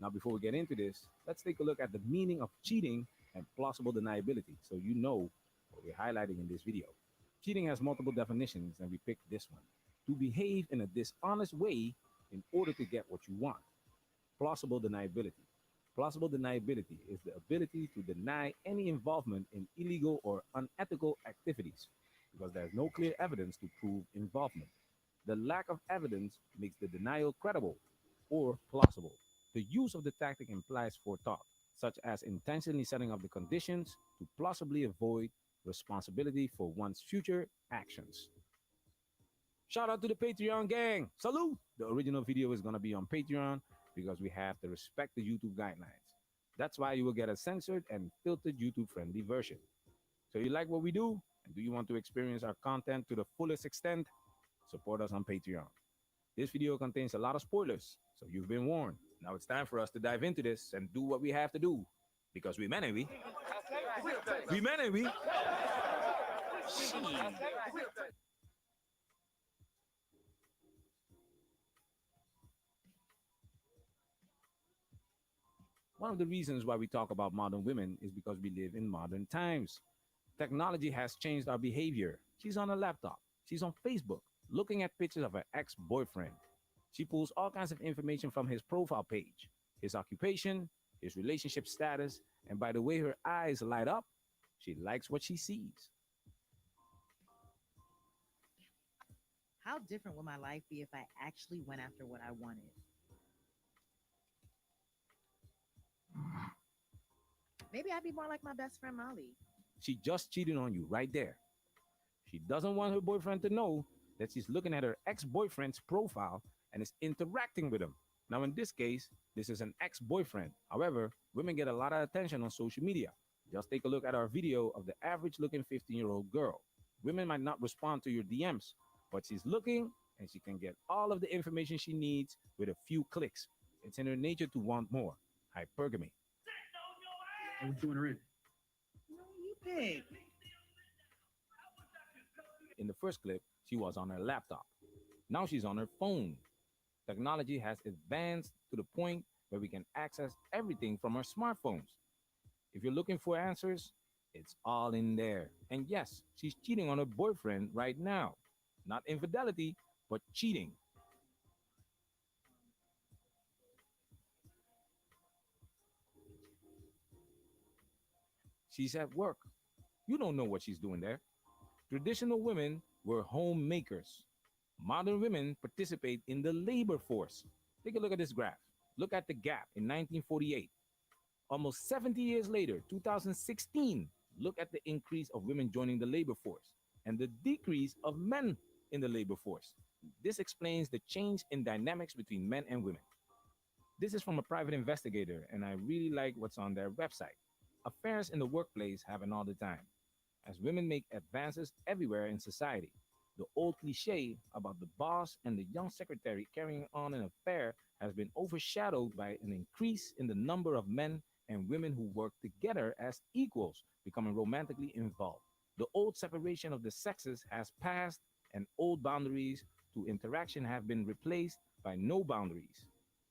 Now, before we get into this, let's take a look at the meaning of cheating and plausible deniability so you know what we're highlighting in this video. Cheating has multiple definitions, and we picked this one: to behave in a dishonest way in order to get what you want. Plausible deniability. Plausible deniability is the ability to deny any involvement in illegal or unethical activities because there's no clear evidence to prove involvement. The lack of evidence makes the denial credible or plausible. The use of the tactic implies forethought, such as intentionally setting up the conditions to plausibly avoid responsibility for one's future actions. Shout out to the Patreon gang. Salute! The original video is going to be on Patreon because we have to respect the YouTube guidelines. That's why you will get a censored and filtered YouTube-friendly version. So you like what we do? And do you want to experience our content to the fullest extent? Support us on Patreon. This video contains a lot of spoilers, so you've been warned. Now it's time for us to dive into this and do what we have to do. Because we men, ain't we? We men, ain't we? One of the reasons why we talk about modern women is because we live in modern times. Technology has changed our behavior. She's on a laptop. She's on Facebook, looking at pictures of her ex-boyfriend. She pulls all kinds of information from his profile page, his occupation, his relationship status, and by the way her eyes light up, she likes what she sees. How different would my life be if I actually went after what I wanted? Maybe I'd be more like my best friend Molly. She just cheated on you right there. She doesn't want her boyfriend to know that she's looking at her ex-boyfriend's profile and is interacting with him. Now, in this case, this is an ex-boyfriend. However, women get a lot of attention on social media. Just take a look at our video of the average-looking 15-year-old girl. Women might not respond to your DMs, but she's looking and she can get all of the information she needs with a few clicks. It's in her nature to want more. Hypergamy. Hey, what you want her in? No, you pick. In the first clip, she was on her laptop. Now she's on her phone. Technology has advanced to the point where we can access everything from our smartphones. If you're looking for answers, it's all in there. And yes, she's cheating on her boyfriend right now. Not infidelity, but cheating. She's at work. You don't know what she's doing there. Traditional women were homemakers. Modern women participate in the labor force. Take a look at this graph. Look at the gap in 1948. Almost 70 years later, 2016, look at the increase of women joining the labor force and the decrease of men in the labor force. This explains the change in dynamics between men and women. This is from a private investigator, and I really like what's on their website. Affairs in the workplace happen all the time, as women make advances everywhere in society. The old cliche about the boss and the young secretary carrying on an affair has been overshadowed by an increase in the number of men and women who work together as equals, becoming romantically involved. The old separation of the sexes has passed, and old boundaries to interaction have been replaced by no boundaries.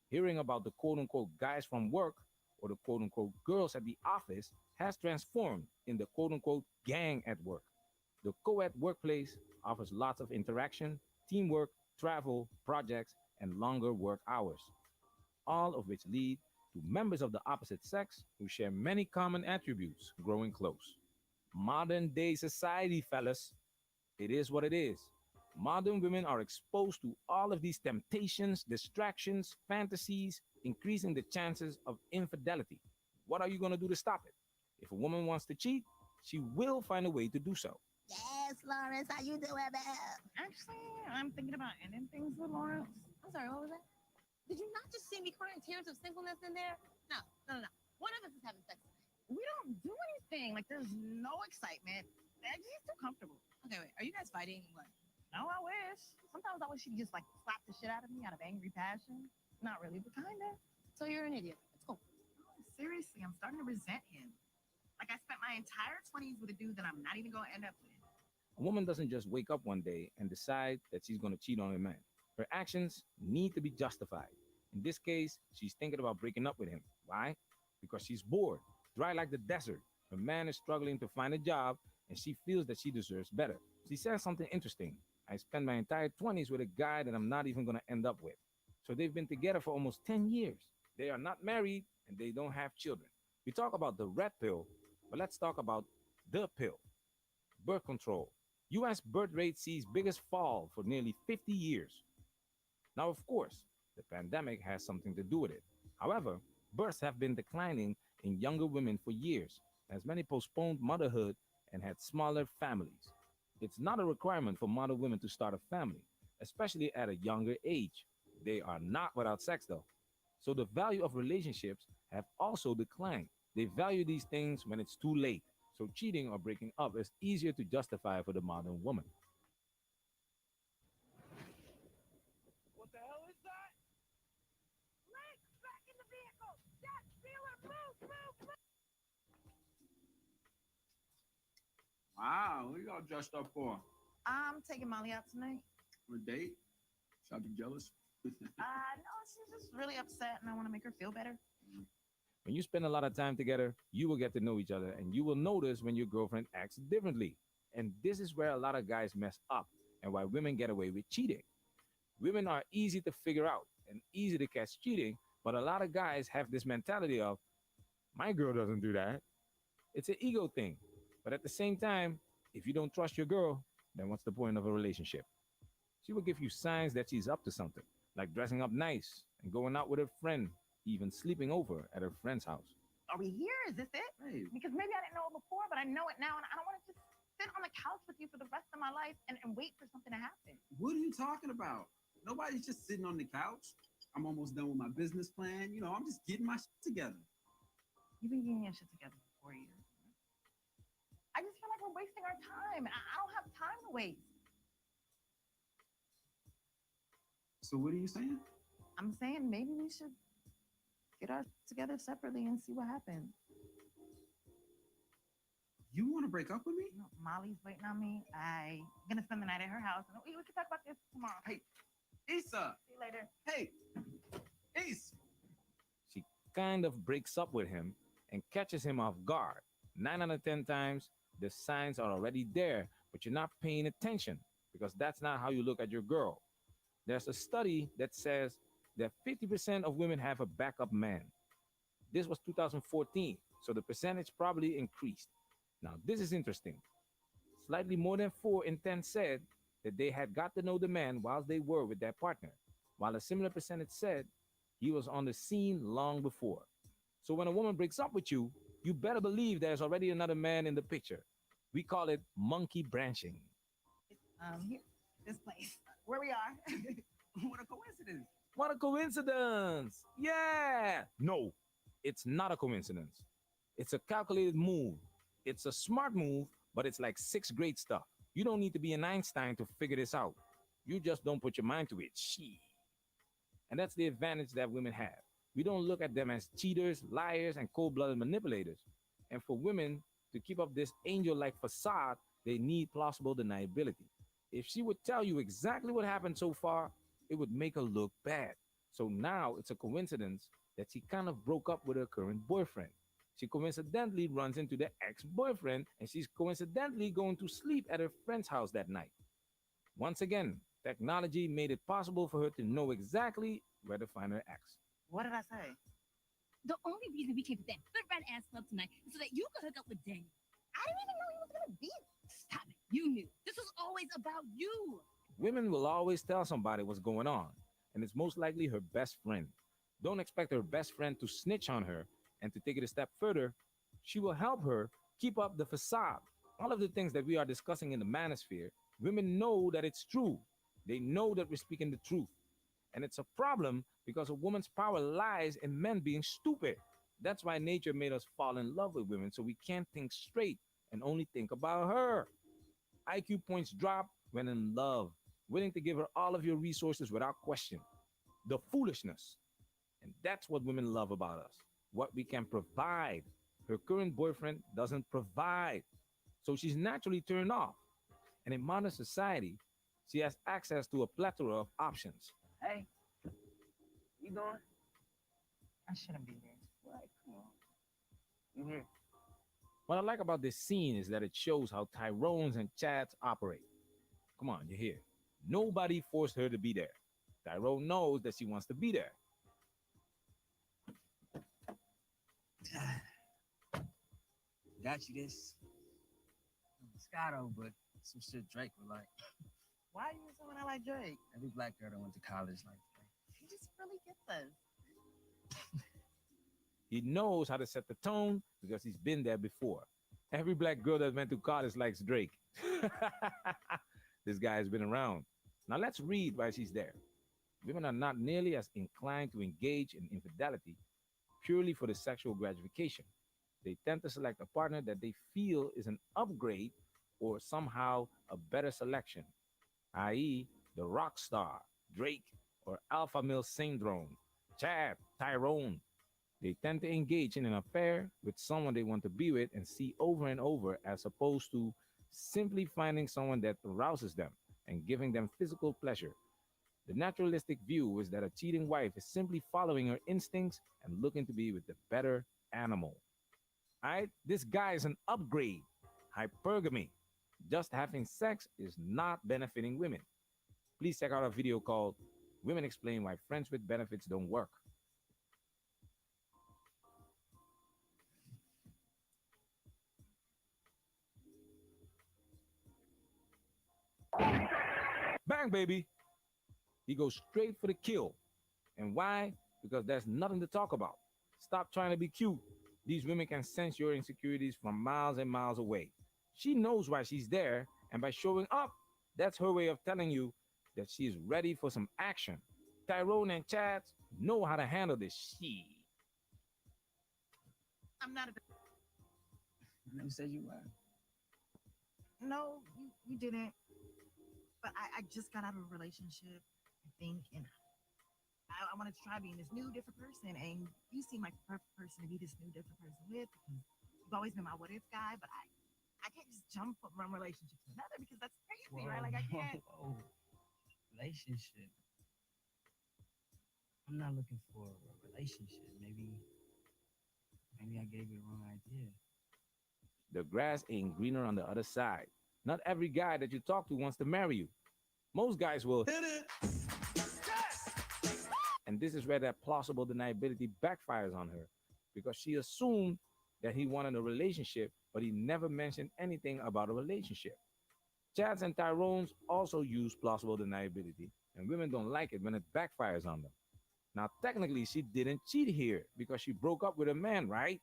Hearing about the quote-unquote guys from work or the quote-unquote girls at the office has transformed in the quote-unquote gang at work. The co-ed workplace offers lots of interaction, teamwork, travel, projects, and longer work hours, all of which lead to members of the opposite sex who share many common attributes growing close. Modern day society, fellas, it is what it is. Modern women are exposed to all of these temptations, distractions, fantasies, increasing the chances of infidelity. What are you going to do to stop it? If a woman wants to cheat, she will find a way to do so. Yes, Lawrence, how you doing, man? Actually, I'm thinking about ending things with Lawrence. I'm sorry, what was that? Did you not just see me crying tears of singleness in there? No. One of us is having sex tonight. We don't do anything. Like, there's no excitement. He's too comfortable. Okay, wait. Are you guys fighting? What? No, I wish. Sometimes I wish she'd just, like, slap the shit out of me out of angry passion. Not really, but kinda. So you're an idiot. It's cool. Seriously, I'm starting to resent him. Like, I spent my entire 20s with a dude that I'm not even going to end up with. A woman doesn't just wake up one day and decide that she's going to cheat on a man. Her actions need to be justified. In this case, she's thinking about breaking up with him. Why? Because she's bored, dry like the desert. Her man is struggling to find a job, and she feels that she deserves better. She says something interesting. I spent my entire 20s with a guy that I'm not even going to end up with. So they've been together for almost 10 years. They are not married, and they don't have children. We talk about the red pill, but let's talk about the pill. Birth control. U.S. birth rate sees biggest fall for nearly 50 years. Now, of course, the pandemic has something to do with it. However, births have been declining in younger women for years, as many postponed motherhood and had smaller families. It's not a requirement for modern women to start a family, especially at a younger age. They are not without sex, though. So the value of relationships have also declined. They value these things when it's too late. So cheating or breaking up is easier to justify for the modern woman. What the hell is that? Legs back in the vehicle. Yes, Wheeler, move. Wow, what you all dressed up for? I'm taking Molly out tonight. For a date? Should I be jealous? No, she's just really upset, and I want to make her feel better. When you spend a lot of time together, you will get to know each other, and you will notice when your girlfriend acts differently. And this is where a lot of guys mess up and why women get away with cheating. Women are easy to figure out and easy to catch cheating, but a lot of guys have this mentality of, my girl doesn't do that. It's an ego thing. But at the same time, if you don't trust your girl, then what's the point of a relationship? She will give you signs that she's up to something, like dressing up nice and going out with her friend, even sleeping over at her friend's house. Are we here? Is this it? Hey. Because maybe I didn't know it before, but I know it now, and I don't want to just sit on the couch with you for the rest of my life and wait for something to happen. What are you talking about? Nobody's just sitting on the couch. I'm almost done with my business plan. You know, I'm just getting my shit together. You've been getting your shit together for 4 years. I just feel like we're wasting our time. I don't have time to waste. So what are you saying? I'm saying maybe we should get our together separately and see what happens. You want to break up with me? You know, Molly's waiting on me. I'm gonna spend the night at her house, and we can talk about this tomorrow. Hey, Issa. See you later. Hey, Issa. She kind of breaks up with him and catches him off guard. 9 out of 10 times, the signs are already there, but you're not paying attention because that's not how you look at your girl. There's a study that says that 50% of women have a backup man. This was 2014, so the percentage probably increased. Now, this is interesting. Slightly more than 4 in 10 said that they had got to know the man while they were with their partner, while a similar percentage said he was on the scene long before. So when a woman breaks up with you, you better believe there's already another man in the picture. We call it monkey branching. Here, this place, where we are. What a coincidence. What a coincidence! Yeah! No, it's not a coincidence. It's a calculated move. It's a smart move, but it's like 6th grade stuff. You don't need to be an Einstein to figure this out. You just don't put your mind to it. She. And that's the advantage that women have. We don't look at them as cheaters, liars, and cold-blooded manipulators. And for women to keep up this angel-like facade, they need plausible deniability. If she would tell you exactly what happened so far, it would make her look bad. So now it's a coincidence that she kind of broke up with her current boyfriend. She coincidentally runs into the ex-boyfriend, and she's coincidentally going to sleep at her friend's house that night. Once again, technology made it possible for her to know exactly where to find her ex. What did I say? The only reason we came to that good red ass club tonight is so that you could hook up with Daniel. I didn't even know he was gonna be. Stop it. You knew. This was always about you. Women will always tell somebody what's going on, and it's most likely her best friend. Don't expect her best friend to snitch on her, and to take it a step further, she will help her keep up the facade. All of the things that we are discussing in the manosphere, women know that it's true. They know that we're speaking the truth. And it's a problem because a woman's power lies in men being stupid. That's why nature made us fall in love with women, so we can't think straight and only think about her. IQ points drop when in love, willing to give her all of your resources without question. The foolishness. And that's what women love about us, what we can provide. Her current boyfriend doesn't provide, so she's naturally turned off. And in modern society, she has access to a plethora of options. Hey, you going? I shouldn't be here. Right, come on. You here? What I like about this scene is that it shows how Tyrones and Chads operate. Come on, you're here. Nobody forced her to be there. Tyrone knows that she wants to be there. Got you this. Moscato, but some shit Drake would like. Why are you someone I like Drake? Every black girl that went to college like Drake. He just really gets us. He knows how to set the tone because he's been there before. Every black girl that went to college likes Drake. This guy has been around. Now let's read why she's there. Women are not nearly as inclined to engage in infidelity purely for the sexual gratification. They tend to select a partner that they feel is an upgrade or somehow a better selection, i.e., the rock star, Drake, or alpha male syndrome, Chad, Tyrone. They tend to engage in an affair with someone they want to be with and see over and over, as opposed to simply finding someone that arouses them and giving them physical pleasure. The naturalistic view is that a cheating wife is simply following her instincts and looking to be with the better animal. All right, this guy is an upgrade. Hypergamy. Just having sex is not benefiting women. Please check out our video called Women Explain Why Friends with Benefits Don't Work. Bang, baby. He goes straight for the kill. And why? Because there's nothing to talk about. Stop trying to be cute. These women can sense your insecurities from miles and miles away. She knows why she's there, and by showing up, that's her way of telling you that she is ready for some action. Tyrone and Chad, know how to handle this shit. I'm not a. You never said you were. No, you didn't. But I just got out of a relationship, I think, and I wanted to try being this new, different person. And you seem like the perfect person to be this new, different person with because you've always been my what if guy. But I can't just jump from one relationship to another because that's crazy, right? Like I can't. Whoa. Relationship. I'm not looking for a relationship. Maybe I gave you the wrong idea. The grass ain't greener on the other side. Not every guy that you talk to wants to marry you. Most guys will hit it. And this is where that plausible deniability backfires on her because she assumed that he wanted a relationship, but he never mentioned anything about a relationship. Chads and Tyrones also use plausible deniability, and women don't like it when it backfires on them. Now, technically, she didn't cheat here because she broke up with a man, right?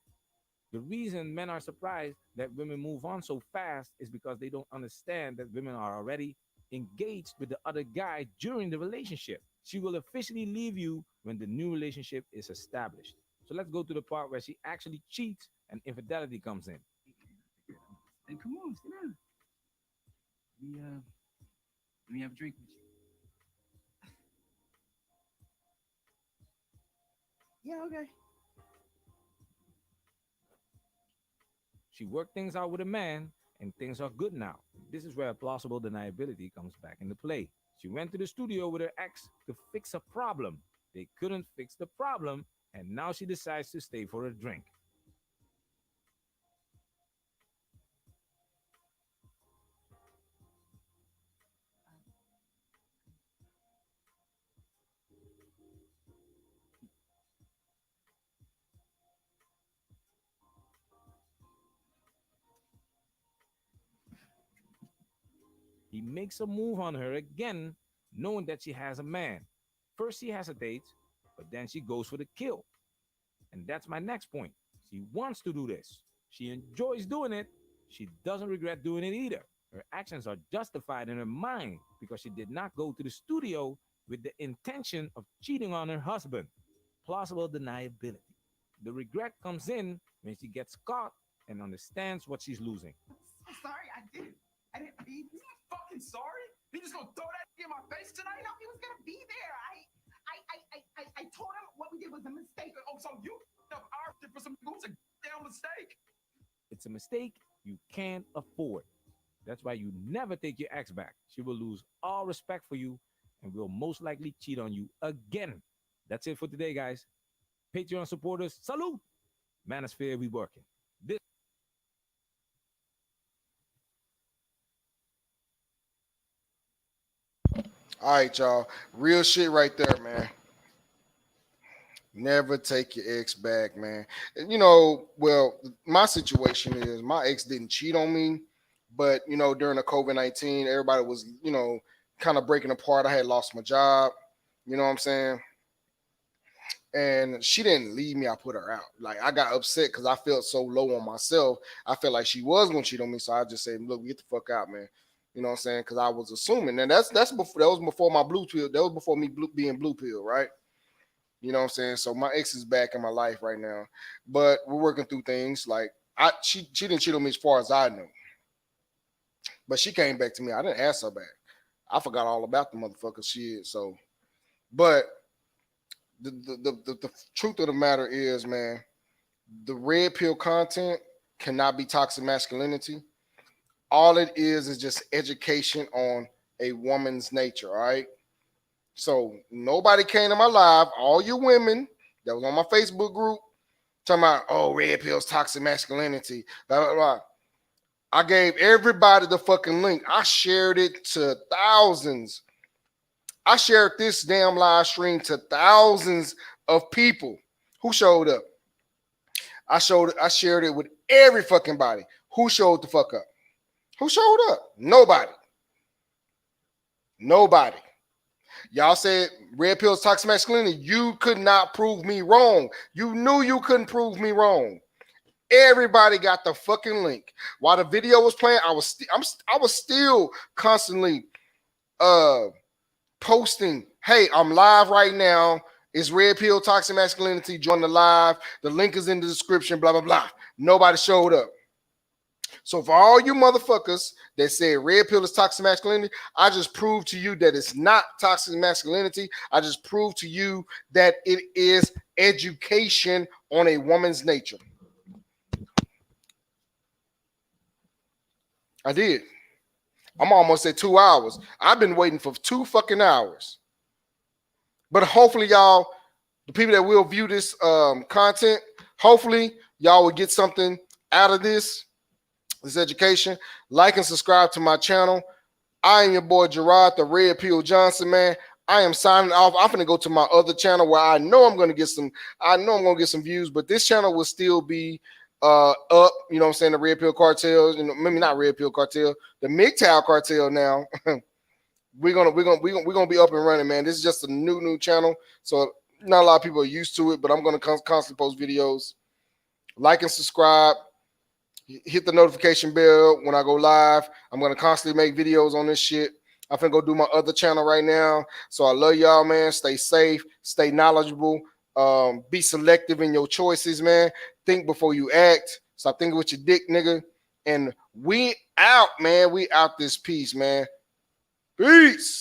The reason men are surprised that women move on so fast is because they don't understand that women are already engaged with the other guy during the relationship. She will officially leave you when the new relationship is established. So let's go to the part where she actually cheats and infidelity comes in. Hey, come on, sit down. Let me have a drink with you. Yeah, okay. She worked things out with a man, and things are good now. This is where plausible deniability comes back into play. She went to the studio with her ex to fix a problem. They couldn't fix the problem, and now she decides to stay for a drink. He makes a move on her again, knowing that she has a man. First, she hesitates, but then she goes for the kill. And that's my next point. She wants to do this. She enjoys doing it. She doesn't regret doing it either. Her actions are justified in her mind because she did not go to the studio with the intention of cheating on her husband. Plausible deniability. The regret comes in when she gets caught and understands what she's losing. I'm sorry, I didn't mean. You fucking sorry? You just gonna throw that in my face tonight? No, he was gonna be there. I told him what we did was a mistake. Oh, so you up our shit for some who's a damn mistake? It's a mistake you can't afford. That's why you never take your ex back. She will lose all respect for you and will most likely cheat on you again. That's it for today, guys. Patreon supporters, salute! Manosphere, we working. This All right, y'all. Real shit right there, man. Never take your ex back, man. And, well, my situation is my ex didn't cheat on me, but during the COVID-19, everybody was, kind of breaking apart. I had lost my job. You know what I'm saying? And she didn't leave me. I put her out. Like I got upset because I felt so low on myself. I felt like she was gonna cheat on me. So I just said, "Look, get the fuck out, man." You know what I'm saying? Because I was assuming, and that's before that was before my blue pill. That was before me being blue pill, right? You know what I'm saying? So my ex is back in my life right now, but we're working through things. Like she didn't cheat on me as far as I know, but she came back to me. I didn't ask her back. I forgot all about the motherfucker shit. So, but the truth of the matter is, man, the red pill content cannot be toxic masculinity. All it is just education on a woman's nature, all right? So nobody came to my live, all you women that was on my Facebook group, talking about, oh, red pills, toxic masculinity, blah, blah, blah. I gave everybody the fucking link. I shared it to thousands. I shared this damn live stream to thousands of people who showed up. I shared it with every fucking body. Who showed the fuck up? Who showed up? Nobody. Nobody. Y'all said red pills, toxic masculinity. You could not prove me wrong. You knew you couldn't prove me wrong. Everybody got the fucking link. While the video was playing, I was still constantly posting, hey, I'm live right now It's Red Pill Toxic Masculinity. Join the live. The link is in the description, blah, blah, blah. Nobody showed up. So for all you motherfuckers that say red pill is toxic masculinity, I just proved to you that it's not toxic masculinity. I just proved to you that it is education on a woman's nature. I did. I'm almost at 2 hours. I've been waiting for 2 fucking hours. But hopefully y'all, the people that will view this content, hopefully y'all will get something out of this education. Like and subscribe to my channel. I am your boy Gerard, the Red Pill Johnson, man. I am signing off. I'm gonna go to my other channel where I know I'm gonna get some views, but this channel will still be up, you know what I'm saying, the Red Pill Cartel, you know, maybe not Red Pill Cartel, the MGTOW Cartel now. we're gonna be up and running, man. This is just a new channel, so not a lot of people are used to it, but I'm gonna constantly post videos. Like and subscribe. Hit the notification bell when I go live. I'm going to constantly make videos on this shit. I'm finna go do my other channel right now. So I love y'all, man. Stay safe. Stay knowledgeable. Be selective in your choices, man. Think before you act. Stop thinking with your dick, nigga. And we out, man. We out this piece, man. Peace.